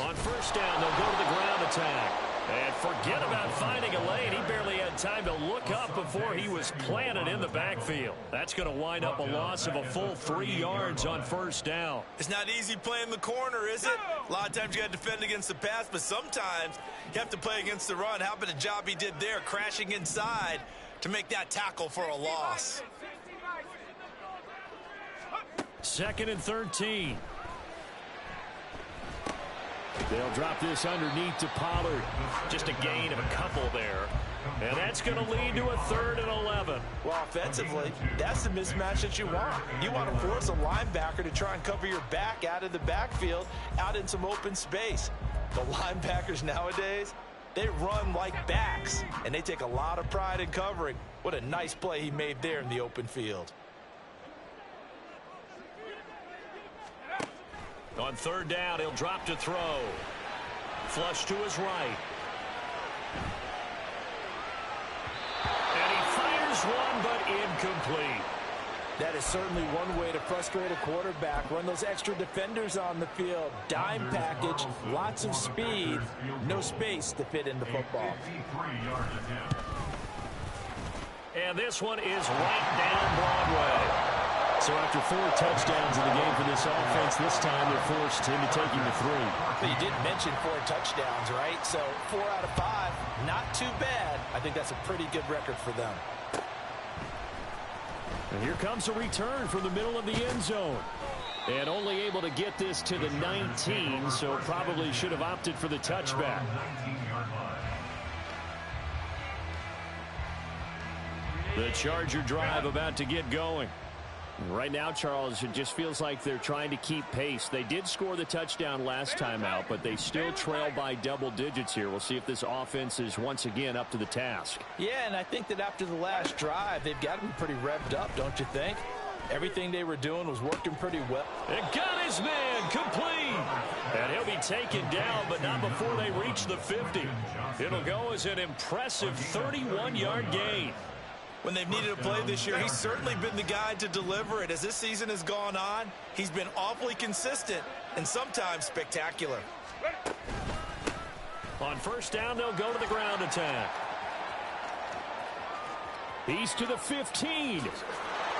On 1st down, they'll go to the ground attack. And forget about finding a lane. He barely had time to look up before he was planted in the backfield. That's going to wind up a loss of a full 3 yards on 1st down. It's not easy playing the corner, is it? A lot of times you got to defend against the pass, but sometimes you have to play against the run. How about the job he did there, crashing inside to make that tackle for a loss? 2nd and 13. They'll drop this underneath to Pollard. Just a gain of a couple there. And that's going to lead to a 3rd and 11. Well, offensively, that's the mismatch that you want. You want to force a linebacker to try and cover your back out of the backfield, out in some open space. The linebackers nowadays, they run like backs, and they take a lot of pride in covering. What a nice play he made there in the open field. On 3rd down, he'll drop to throw. Flush to his right. And he fires one, but incomplete. That is certainly one way to frustrate a quarterback. Run those extra defenders on the field. Dime package, lots of speed, no space to fit in the football. And this one is right down Broadway. So after 4 touchdowns in the game for this offense, this time they're forced into taking the 3. But you did mention 4 touchdowns, right? So 4 out of 5, not too bad. I think that's a pretty good record for them. And here comes a return from the middle of the end zone. And only able to get this to the 19, so probably should have opted for the touchback. The Charger drive about to get going. Right now, Charles, it just feels like they're trying to keep pace. They did score the touchdown last time out, but they still trail by double digits here. We'll see if this offense is once again up to the task. Yeah, and I think that after the last drive, they've got to be pretty revved up, don't you think? Everything they were doing was working pretty well. And got his man complete. And he'll be taken down, but not before they reach the 50. It'll go as an impressive 31-yard gain. When they've needed a play this year, he's certainly been the guy to deliver it. As this season has gone on, he's been awfully consistent and sometimes spectacular. On 1st down, they'll go to the ground attack. He's to the 15.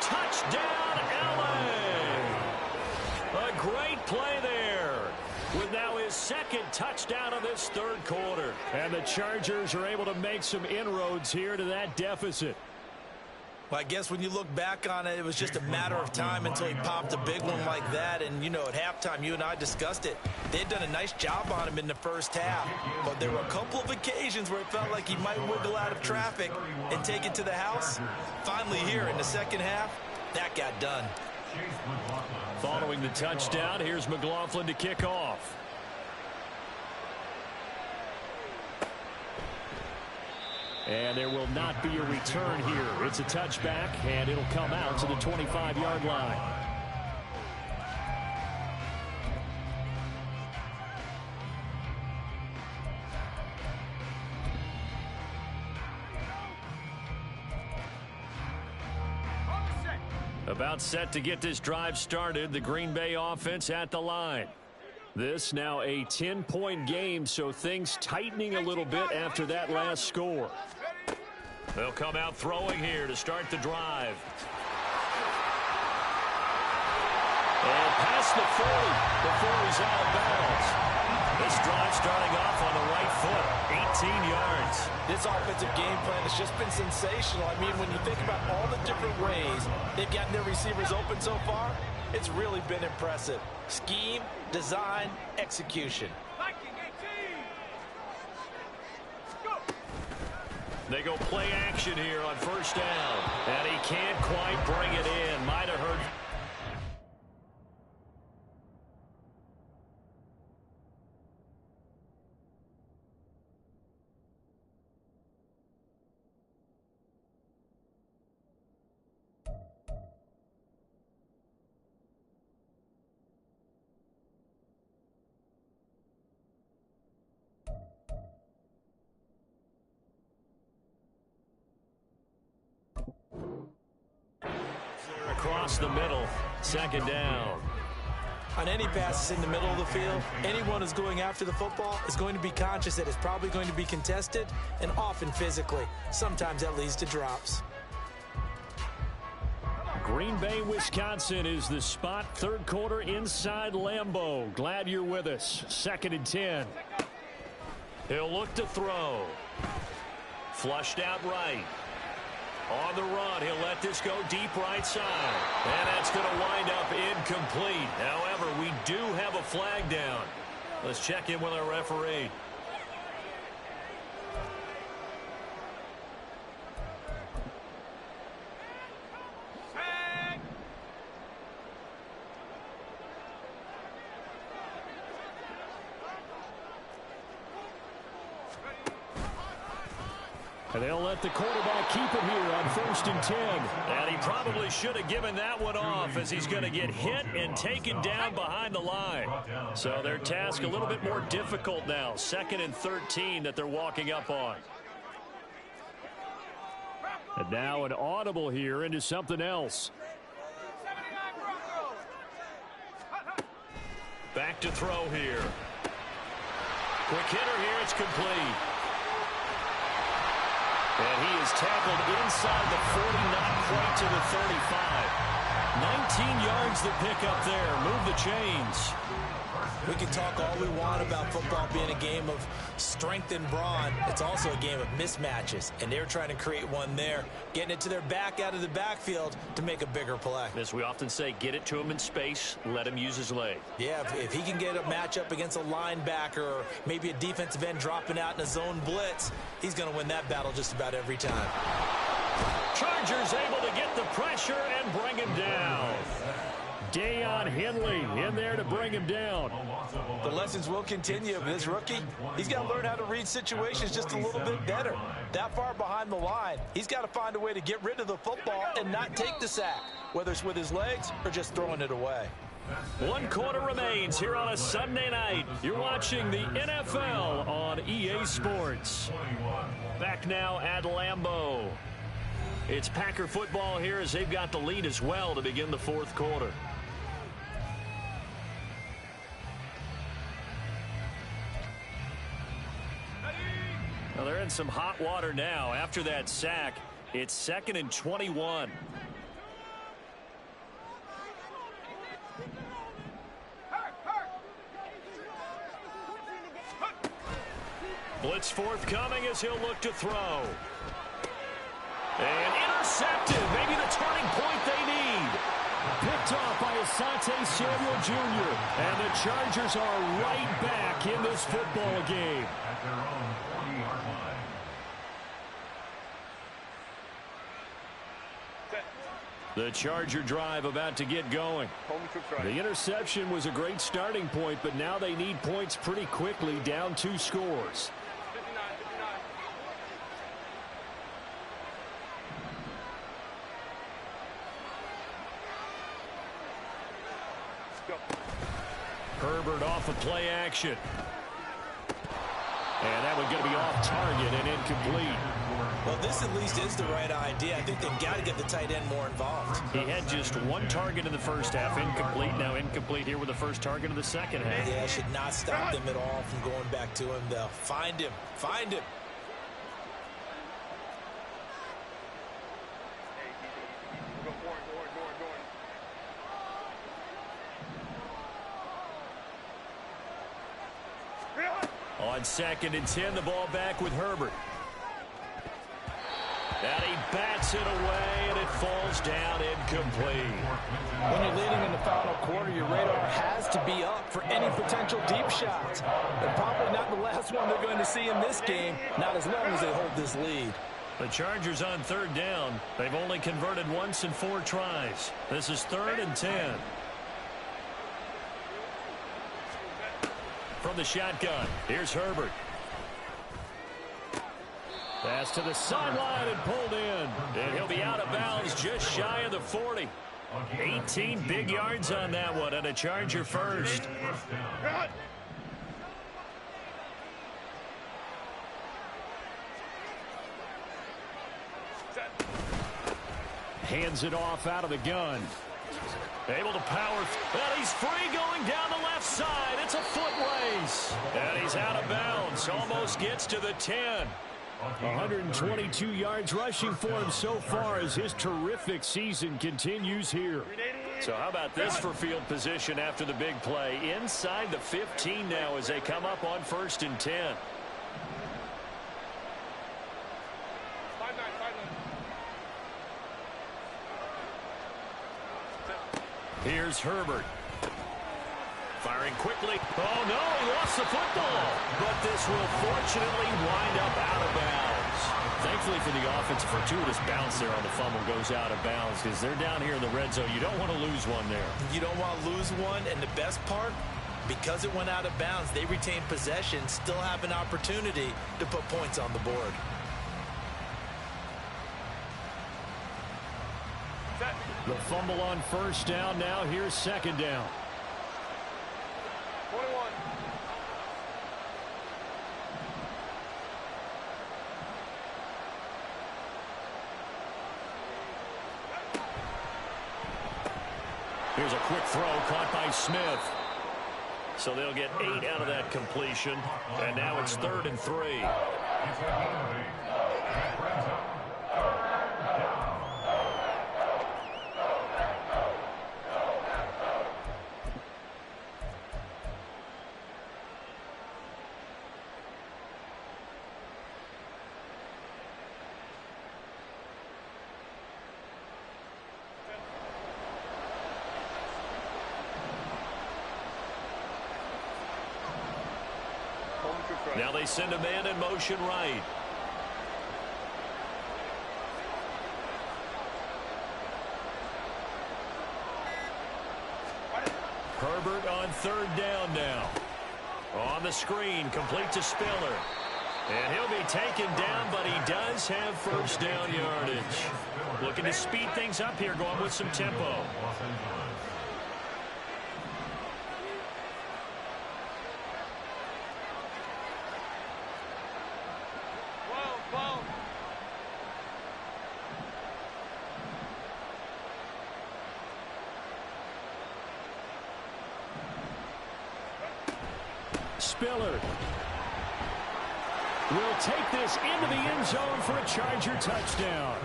Touchdown, LA! A great play there, with now his 2nd touchdown of this 3rd quarter. And the Chargers are able to make some inroads here to that deficit. Well, I guess when you look back on it, it was just a matter of time until he popped a big one like that. And, you know, at halftime, you and I discussed it. They had done a nice job on him in the 1st half. But there were a couple of occasions where it felt like he might wiggle out of traffic and take it to the house. Finally here in the 2nd half, that got done. Following the touchdown, here's McLaughlin to kick off. And there will not be a return here. It's a touchback, and it'll come out to the 25-yard line. About set to get this drive started. The Green Bay offense at the line. This now a 10-point game, so things tightening a little bit after that last score. They'll come out throwing here to start the drive. And past the 40 before he's out of bounds. This drive starting off on the right foot, 18 yards. This offensive game plan has just been sensational. I mean, when you think about all the different ways they've gotten their receivers open so far, it's really been impressive. Scheme, design, execution. They go play action here on 1st down. And he can't quite bring it in. Might have hurt. Across the middle, 2nd down. On any passes in the middle of the field, anyone who's going after the football is going to be conscious that it's probably going to be contested and often physically. Sometimes that leads to drops. Green Bay, Wisconsin is the spot. 3rd quarter inside Lambeau. Glad you're with us. 2nd and 10. He'll look to throw. Flushed out right. On the run, he'll let this go deep right side. And that's going to wind up incomplete. However, we do have a flag down. Let's check in with our referee. And they'll let the quarterback keep it here on 1st and 10. And he probably should have given that one off, as he's going to get hit and taken down behind the line. So their task a little bit more difficult now. 2nd and 13 that they're walking up on. And now an audible here into something else. Back to throw here. Quick hitter here. It's complete. And he is tackled inside the 40, not quite to the 35. 19 yards the pickup there. Move the chains. We can talk all we want about football being a game of strength and brawn. It's also a game of mismatches, and they're trying to create one there, getting it to their back out of the backfield to make a bigger play. As we often say, get it to him in space, let him use his leg. Yeah, if he can get a matchup against a linebacker or maybe a defensive end dropping out in a zone blitz, he's going to win that battle just about every time. Chargers able to get the pressure and bring him down. Deion Henley in there to bring him down. The lessons will continue. This rookie, he's got to learn how to read situations just a little bit better. That far behind the line, he's got to find a way to get rid of the football and not take the sack, whether it's with his legs or just throwing it away. 1 quarter remains here on a Sunday night. You're watching the NFL on EA Sports. Back now at Lambeau. It's Packer football here as they've got the lead as well to begin the 4th quarter. Well, they're in some hot water now. After that sack, it's 2nd and 21. Blitz forthcoming as he'll look to throw. And intercepted. Maybe the turning point they need. Picked off by Asante Samuel Jr. And the Chargers are right back in this football game. At their own 40-yard line. The Charger drive about to get going. The interception was a great starting point, but now they need points pretty quickly, down 2 scores. Herbert off of play action. And that one's going to be off target and incomplete. Well, this at least is the right idea. I think they've got to get the tight end more involved. He had just 1 target in the first half, incomplete. Now incomplete here with the first target of the second half. Yeah, should not stop them at all from going back to him. They'll find him. Find him. On 2nd and 10, the ball back with Herbert. And he bats it away, and it falls down incomplete. When you're leading in the final quarter, your radar has to be up for any potential deep shots. And probably not the last one they're going to see in this game, not as long as they hold this lead. The Chargers on 3rd down. They've only converted once in 4 tries. This is 3rd and 10. From the shotgun, here's Herbert. Pass to the sideline and pulled in. And he'll be out of bounds just shy of the 40. 18 big yards on that one, and a Charger first. Hands it off out of the gun. Able to power. And he's free going down the left side. It's a foot race. And he's out of bounds. Almost gets to the 10. 122 yards rushing for him so far as his terrific season continues here. So how about this for field position after the big play? Inside the 15 now as they come up on 1st and 10. Here's Herbert. Firing quickly. Oh, no, he lost the football. But this will fortunately wind up out of bounds. Thankfully for the offense, a fortuitous bounce there on the fumble goes out of bounds because they're down here in the red zone. You don't want to lose one there. You don't want to lose one, and the best part, because it went out of bounds, they retain possession, still have an opportunity to put points on the board. The fumble on first down. Now here's second down. 21. Here's a quick throw caught by Smith. So they'll get 8 out of that completion. And now it's 3rd and 3. Now they send a man in motion right. Herbert on 3rd down now. On the screen, complete to Spiller. And he'll be taken down, but he does have first down yardage. Looking to speed things up here, going with some tempo. Spiller will take this into the end zone for a Charger touchdown.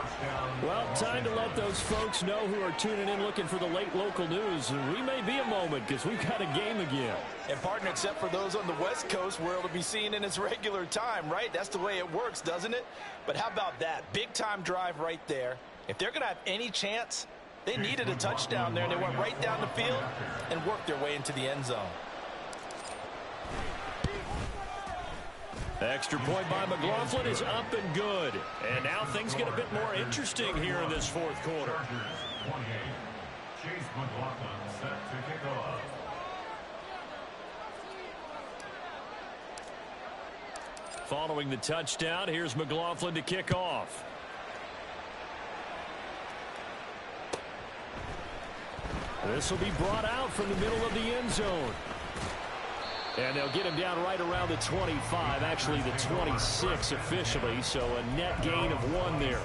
Well, time to let those folks know who are tuning in looking for the late local news. We may be a moment because we've got a game again. And, partner, except for those on the West Coast, where it'll be seen in its regular time, right? That's the way it works, doesn't it? But how about that? Big-time drive right there. If they're going to have any chance, they needed a touchdown there, and they went right down the field and worked their way into the end zone. Extra point by McLaughlin is up and good. And now things get a bit more interesting here in this 4th quarter. Chase McLaughlin set to kick off. Following the touchdown, here's McLaughlin to kick off. This will be brought out from the middle of the end zone. And they'll get him down right around the 25, actually the 26 officially, so a net gain of 1 there.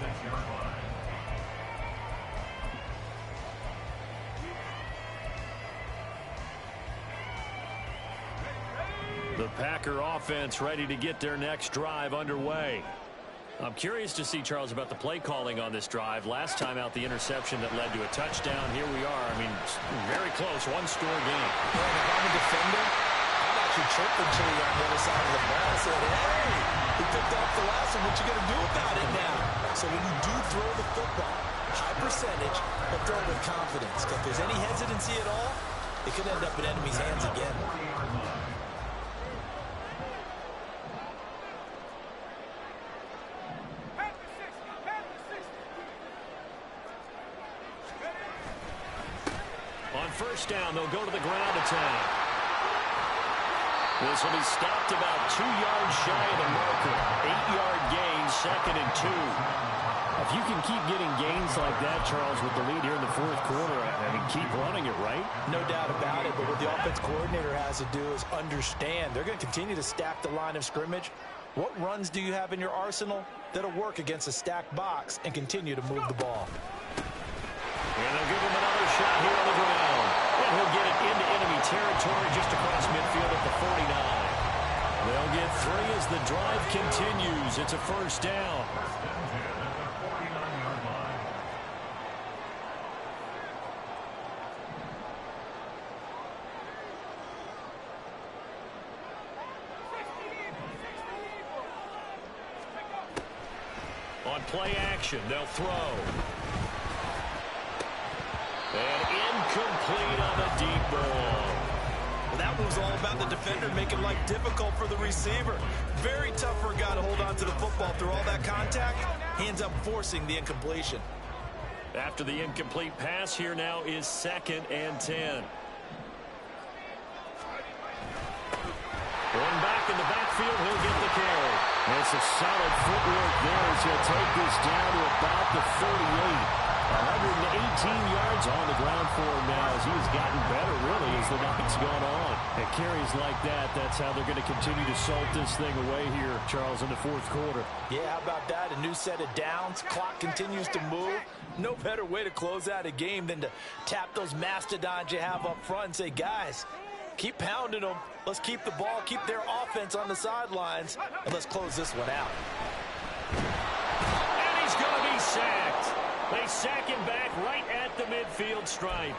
The Packer offense ready to get their next drive underway. I'm curious to see, Charles, about the play calling on this drive. Last time out, the interception that led to a touchdown. Here we are. I mean, very close, 1-score game. If I'm a defender, I'd actually chirp until you're on the other side of the ball and said, hey, he picked off the last one. What you going to do about it now? So when you do throw the football, high percentage, but throw it with confidence. If there's any hesitancy at all, it could end up in enemy's hands again. On first down, they'll go to the ground attack. This will be stopped about 2 yards shy of the marker. 8-yard gain, 2nd and 2. If you can keep getting gains like that, Charles, with the lead here in the 4th quarter, I mean, keep running it, right? No doubt about it, but what the offense coordinator has to do is understand. They're going to continue to stack the line of scrimmage. What runs do you have in your arsenal that'll work against a stacked box and continue to move the ball? And they'll give him another shot here on the ground. And he'll get it into enemy territory just across midfield at the 49. They'll get 3 as the drive continues. It's a first down. On play action, they'll throw. And incomplete on the deep ball. Well, that move's all about the defender making life difficult for the receiver. Very tough for a guy to hold on to the football through all that contact. He ends up forcing the incompletion. After the incomplete pass, here now is 2nd and 10. One back in the backfield, he'll get the carry. And it's a solid footwork there as he'll take this down to about the 38. 118 yards on the ground for him now as he's gotten better, really, as the night's gone on. And carries like that, that's how they're going to continue to salt this thing away here, Charles, in the 4th quarter. Yeah, how about that? A new set of downs. Clock continues to move. No better way to close out a game than to tap those mastodons you have up front and say, guys, keep pounding them. Let's keep the ball, keep their offense on the sidelines, and let's close this one out. And he's going to be sacked. They sack him back right at the midfield stripe.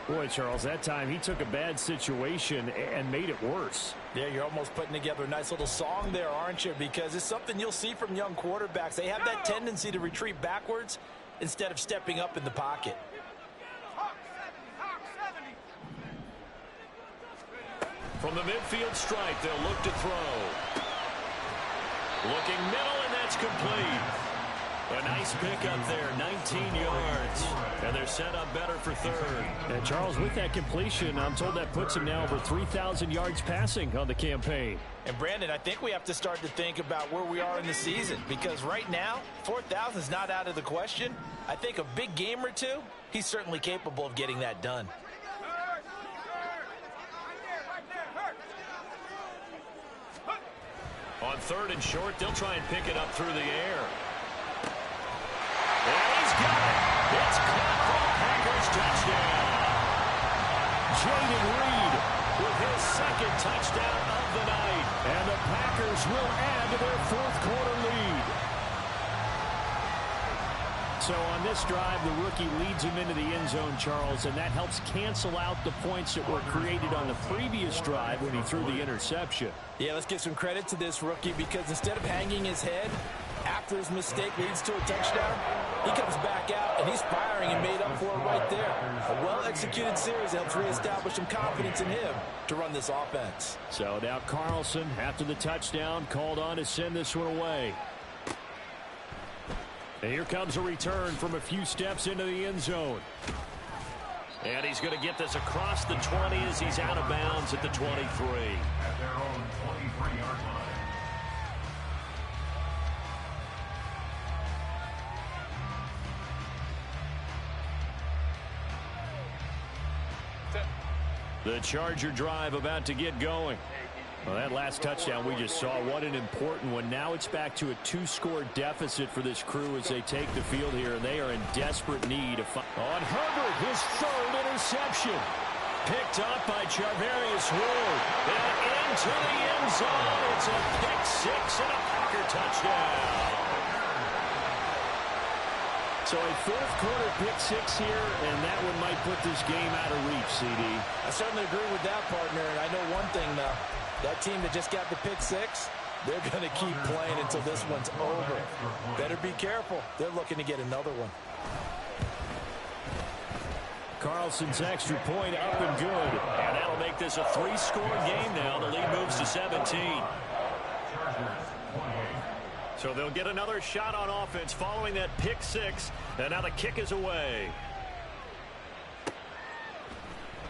Boy, Charles, that time he took a bad situation and made it worse. Yeah, you're almost putting together a nice little song there, aren't you? Because it's something you'll see from young quarterbacks. They have that tendency to retreat backwards instead of stepping up in the pocket. From the midfield stripe, they'll look to throw. Looking middle, and that's complete. A nice pickup there, 19 yards. And they're set up better for 3rd. And Charles, with that completion, I'm told that puts him now over 3,000 yards passing on the campaign. And Brandon, I think we have to start to think about where we are in the season, because right now, 4,000 is not out of the question. I think a big game or two, he's certainly capable of getting that done. On 3rd and short, they'll try and pick it up through the air. And he's got it. It's caught for the Packers touchdown. Jaden Reed with his 2nd touchdown of the night. And the Packers will add to their 4th quarter lead. So on this drive, the rookie leads him into the end zone, Charles, and that helps cancel out the points that were created on the previous drive when he threw the interception. Yeah, let's give some credit to this rookie, because instead of hanging his head after his mistake leads to a touchdown, he comes back out and he's firing and made up for it right there. A well-executed series helps reestablish some confidence in him to run this offense. So now Carlson, after the touchdown, called on to send this one away. And here comes a return from a few steps into the end zone. And he's going to get this across the 20 as he's out of bounds at the 23. At their own 23-yard line. The Charger drive about to get going. Well, that last touchdown we just saw, what an important one. Now it's back to a 2-score deficit for this crew as they take the field here, and they are in desperate need of on Herbert, his 3rd interception. Picked up by Charvarius Ward. And into the end zone. It's a pick 6 and a Packer touchdown. So a 4th quarter pick 6 here, and that one might put this game out of reach, CD. I certainly agree with that, partner, and I know one thing, though. That team that just got the pick 6, they're going to keep playing until this one's over. Better be careful. They're looking to get another one. Carlson's extra point up and good. And that'll make this a 3-score game now. The lead moves to 17. So they'll get another shot on offense following that pick 6. And now the kick is away.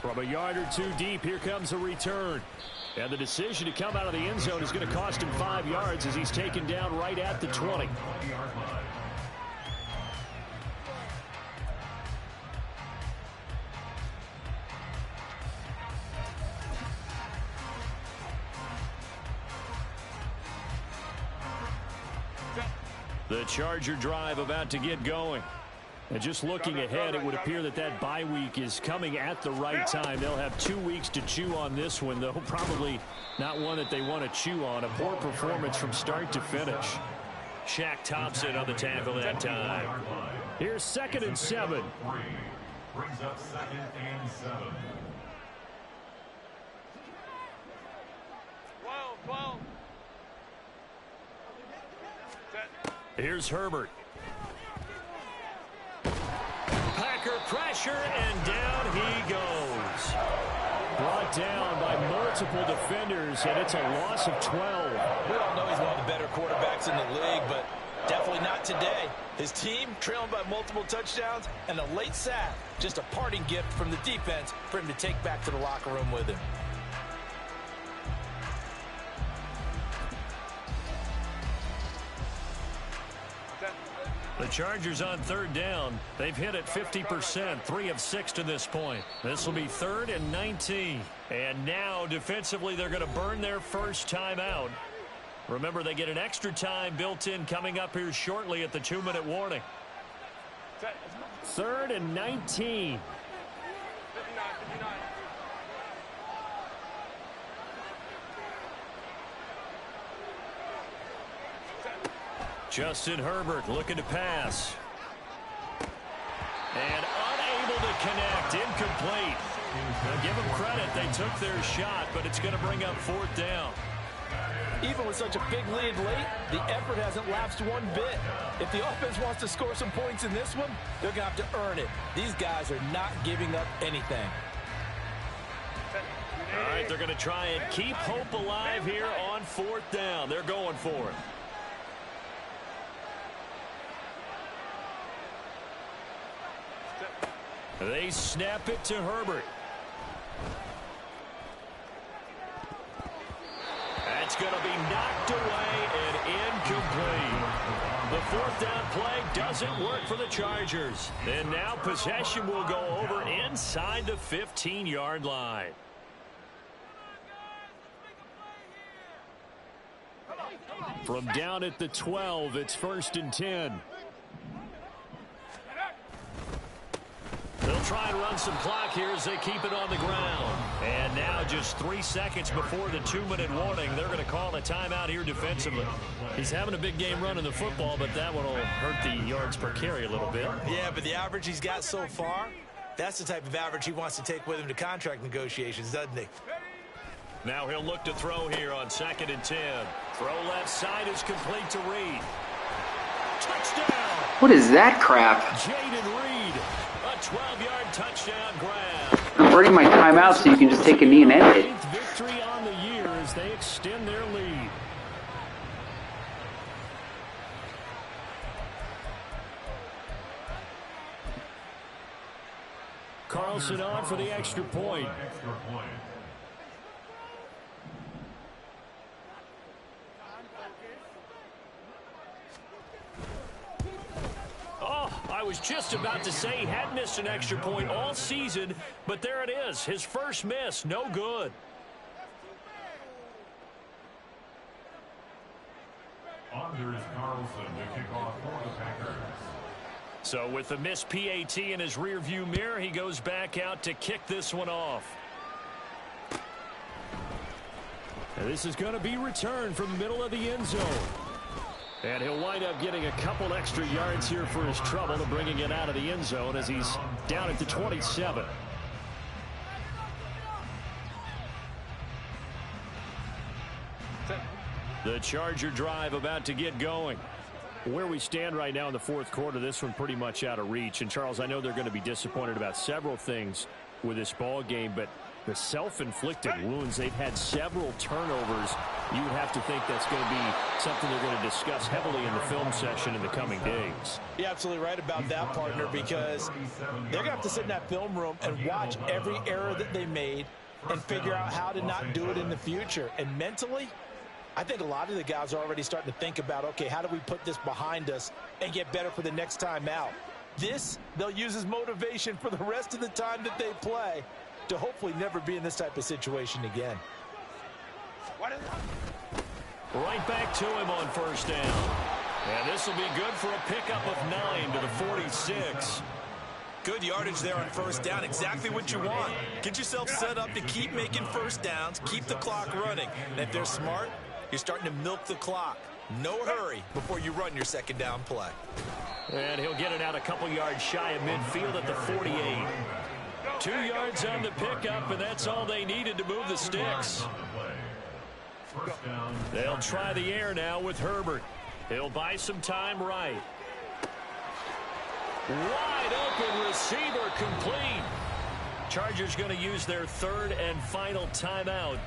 From a yard or 2 deep, here comes the return. And the decision to come out of the end zone is going to cost him 5 yards as he's taken down right at the 20. The Charger drive about to get going. And just looking ahead, it would appear that that bye week is coming at the right time. They'll have 2 weeks to chew on this one, though probably not one that they want to chew on. A poor performance from start to finish. Shaq Thompson on the tackle that time. Here's 2nd and 7. Brings up 2nd and 7. 12. Here's Herbert. Packer pressure, and down he goes. Brought down by multiple defenders, and it's a loss of 12. We all know he's one of the better quarterbacks in the league, but definitely not today. His team trailing by multiple touchdowns and a late sack. Just a parting gift from the defense for him to take back to the locker room with him. The Chargers on third down. They've hit it 50%, 3 of 6 to this point. This will be 3rd and 19. And now, defensively, they're going to burn their first time out. Remember, they get an extra time built in coming up here shortly at the 2-minute warning. 3rd and 19. Justin Herbert looking to pass. And unable to connect. Incomplete. Now give them credit. They took their shot, but it's going to bring up 4th down. Even with such a big lead late, the effort hasn't lapsed one bit. If the offense wants to score some points in this one, they're going to have to earn it. These guys are not giving up anything. All right, they're going to try and keep hope alive here on 4th down. They're going for it. They snap it to Herbert. That's going to be knocked away and incomplete. The 4th down play doesn't work for the Chargers. And now possession will go over inside the 15-yard line. From down at the 12, it's 1st and 10. They'll try and run some clock here as they keep it on the ground. And now just 3 seconds before the 2-minute warning, they're going to call a timeout here defensively. He's having a big game running the football, but that one will hurt the yards per carry a little bit. Yeah, but the average he's got so far, that's the type of average he wants to take with him to contract negotiations, doesn't he? Now he'll look to throw here on 2nd and 10. Throw left side is complete to Reed. Touchdown! What is that crap? Jaden Reed. A 12-yard touchdown grab. I'm burning my timeout so you can just take a knee and end it. 8th victory on the year as they extend their lead. Carlson on for the extra point. I was just about to say he had missed an extra point all season, but there it is. His first miss, no good. Under is Carlson to kick off for the Packers. So with the missed PAT in his rearview mirror, he goes back out to kick this one off. And this is going to be returned from the middle of the end zone. And he'll wind up getting a couple extra yards here for his trouble to bringing it out of the end zone as he's down at the 27. The Charger drive about to get going. Where we stand right now in the 4th quarter, this one pretty much out of reach. And, Charles, I know they're going to be disappointed about several things with this ball game, but the self-inflicted wounds, they've had several turnovers. You would have to think that's going to be something they're going to discuss heavily in the film session in the coming days. You're absolutely right about that, partner, because they're going to have to sit in that film room and watch every error that they made and figure out how to not do it in the future. And mentally, I think a lot of the guys are already starting to think about, okay, how do we put this behind us and get better for the next time out? This, they'll use as motivation for the rest of the time that they play to hopefully never be in this type of situation again. Right back to him on 1st down. And this will be good for a pickup of 9 to the 46. Good yardage there on 1st down. Exactly what you want. Get yourself set up to keep making 1st downs, keep the clock running. And if they're smart, you're starting to milk the clock. No hurry before you run your 2nd down play. And he'll get it out a couple yards shy of midfield at the 48. 2 yards on the pickup, and that's all they needed to move the sticks. They'll try the air now with Herbert. He'll buy some time right. Wide open receiver complete. Chargers going to use their third and final timeout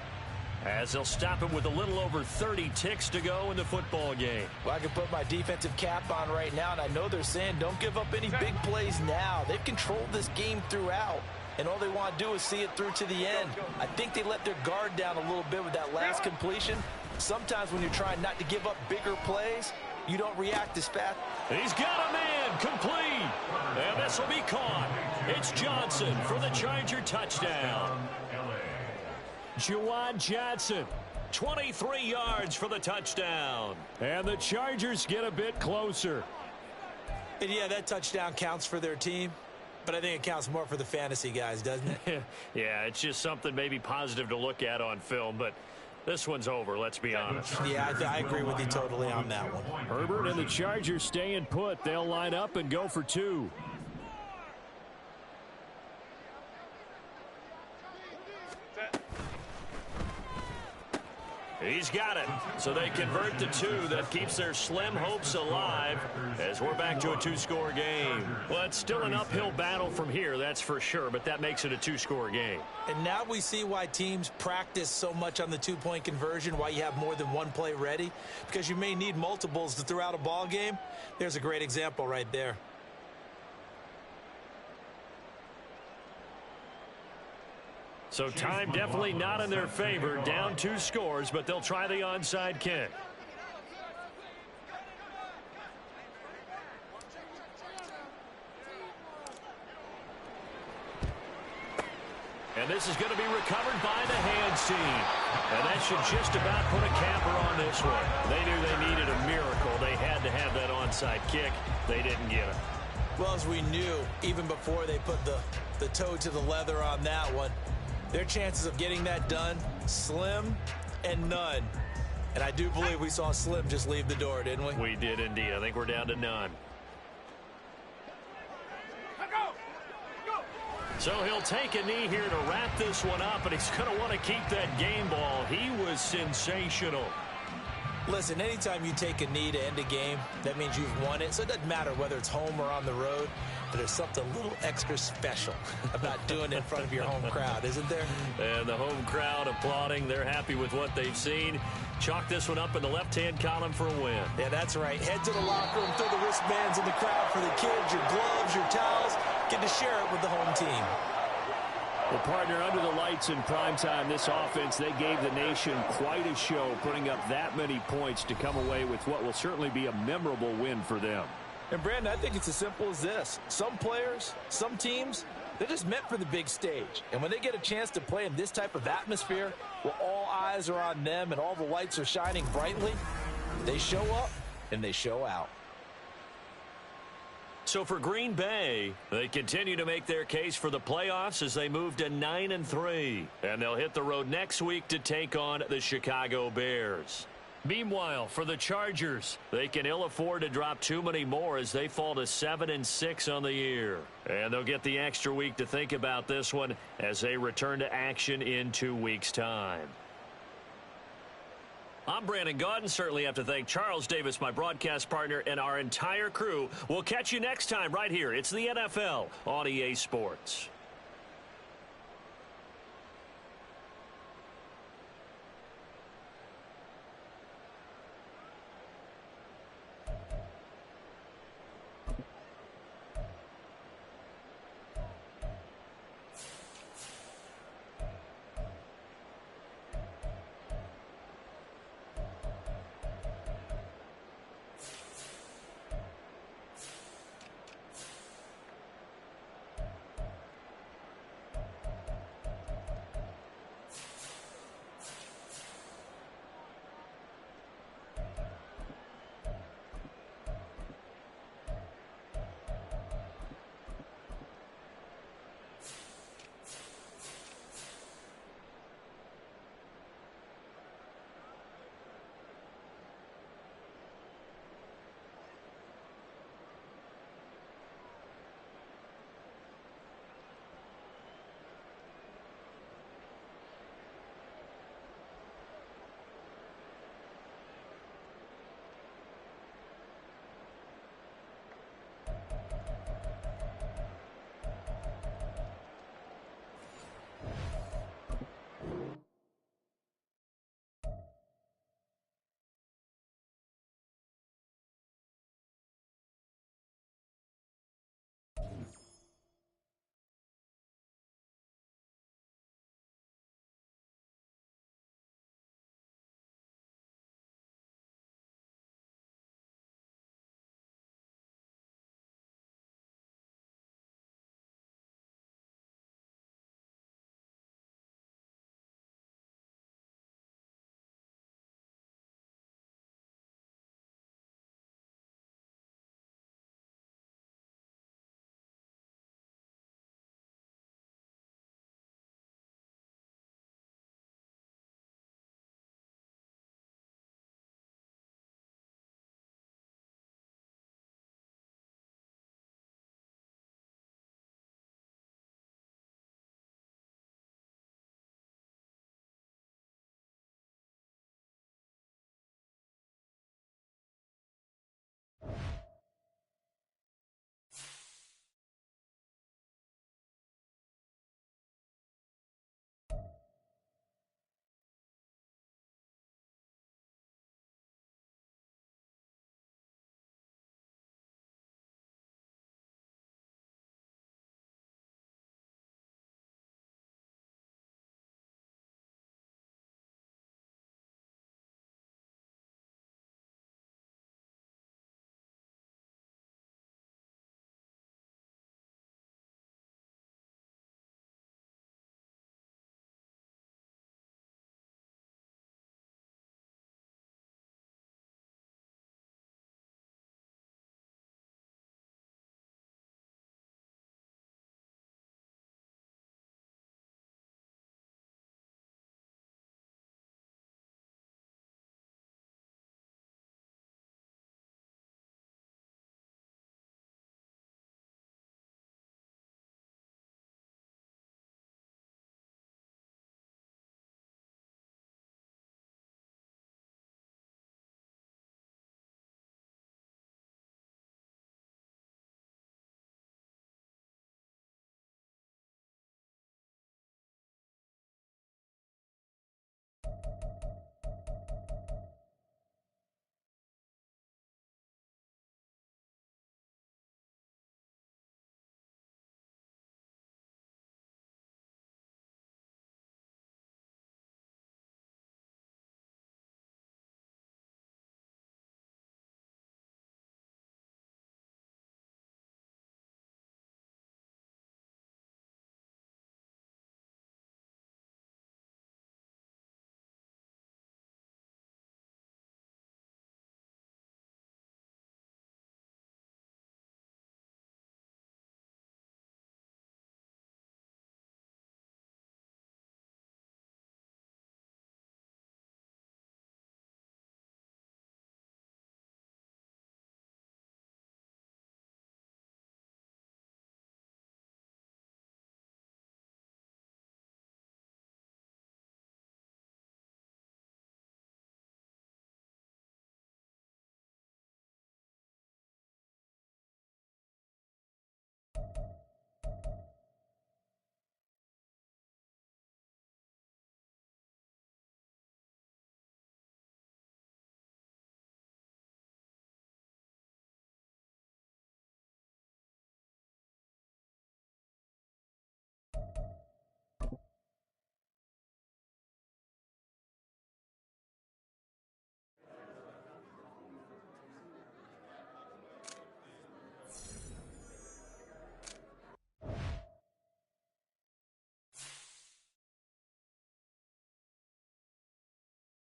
as they'll stop it with a little over 30 ticks to go in the football game. Well, I can put my defensive cap on right now, and I know they're saying don't give up any big plays now. They've controlled this game throughout, and all they want to do is see it through to the end. I think they let their guard down a little bit with that last completion. Sometimes when you're trying not to give up bigger plays, you don't react as fast. He's got a man complete, and this will be caught. It's Johnson for the Charger touchdown. Juwan Johnson, 23 yards for the touchdown. And the Chargers get a bit closer. And yeah, that touchdown counts for their team, but I think it counts more for the fantasy guys, doesn't it? Yeah, it's just something maybe positive to look at on film, but this one's over, let's be honest. Yeah, I agree with you totally on that one. Herbert and the Chargers staying put. They'll line up and go for two. He's got it. So they convert the two. That keeps their slim hopes alive as we're back to a two-score game. Well, it's still an uphill battle from here, that's for sure, but that makes it a two-score game. And now we see why teams practice so much on the two-point conversion, why you have more than one play ready, because you may need multiples to throw out a ball game. There's a great example right there. So time definitely not in their favor. Down 2 scores, but they'll try the onside kick. And this is going to be recovered by the hands team. And that should just about put a capper on this one. They knew they needed a miracle. They had to have that onside kick. They didn't get it. Well, as we knew, even before they put the toe to the leather on that one, their chances of getting that done, slim and none. And I do believe we saw Slim just leave the door, didn't we? We did indeed. I think we're down to none. So he'll take a knee here to wrap this one up, and he's going to want to keep that game ball. He was sensational. Listen, anytime you take a knee to end a game, that means you've won it. So it doesn't matter whether it's home or on the road, but there's something a little extra special about doing it in front of your home crowd, isn't there? And the home crowd applauding. They're happy with what they've seen. Chalk this one up in the left-hand column for a win. Yeah, that's right. Head to the locker room, throw the wristbands in the crowd for the kids, your gloves, your towels. Get to share it with the home team. Well, partner, under the lights in primetime, this offense, they gave the nation quite a show, putting up that many points to come away with what will certainly be a memorable win for them. And, Brandon, I think it's as simple as this. Some players, some teams, they're just meant for the big stage. And when they get a chance to play in this type of atmosphere, where all eyes are on them and all the lights are shining brightly, they show up and they show out. So for Green Bay, they continue to make their case for the playoffs as they move to 9-3. And they'll hit the road next week to take on the Chicago Bears. Meanwhile, for the Chargers, they can ill afford to drop too many more as they fall to 7-6 on the year. And they'll get the extra week to think about this one as they return to action in 2 weeks' time. I'm Brandon Gaudin. Certainly have to thank Charles Davis, my broadcast partner, and our entire crew. We'll catch you next time right here. It's the NFL on EA Sports.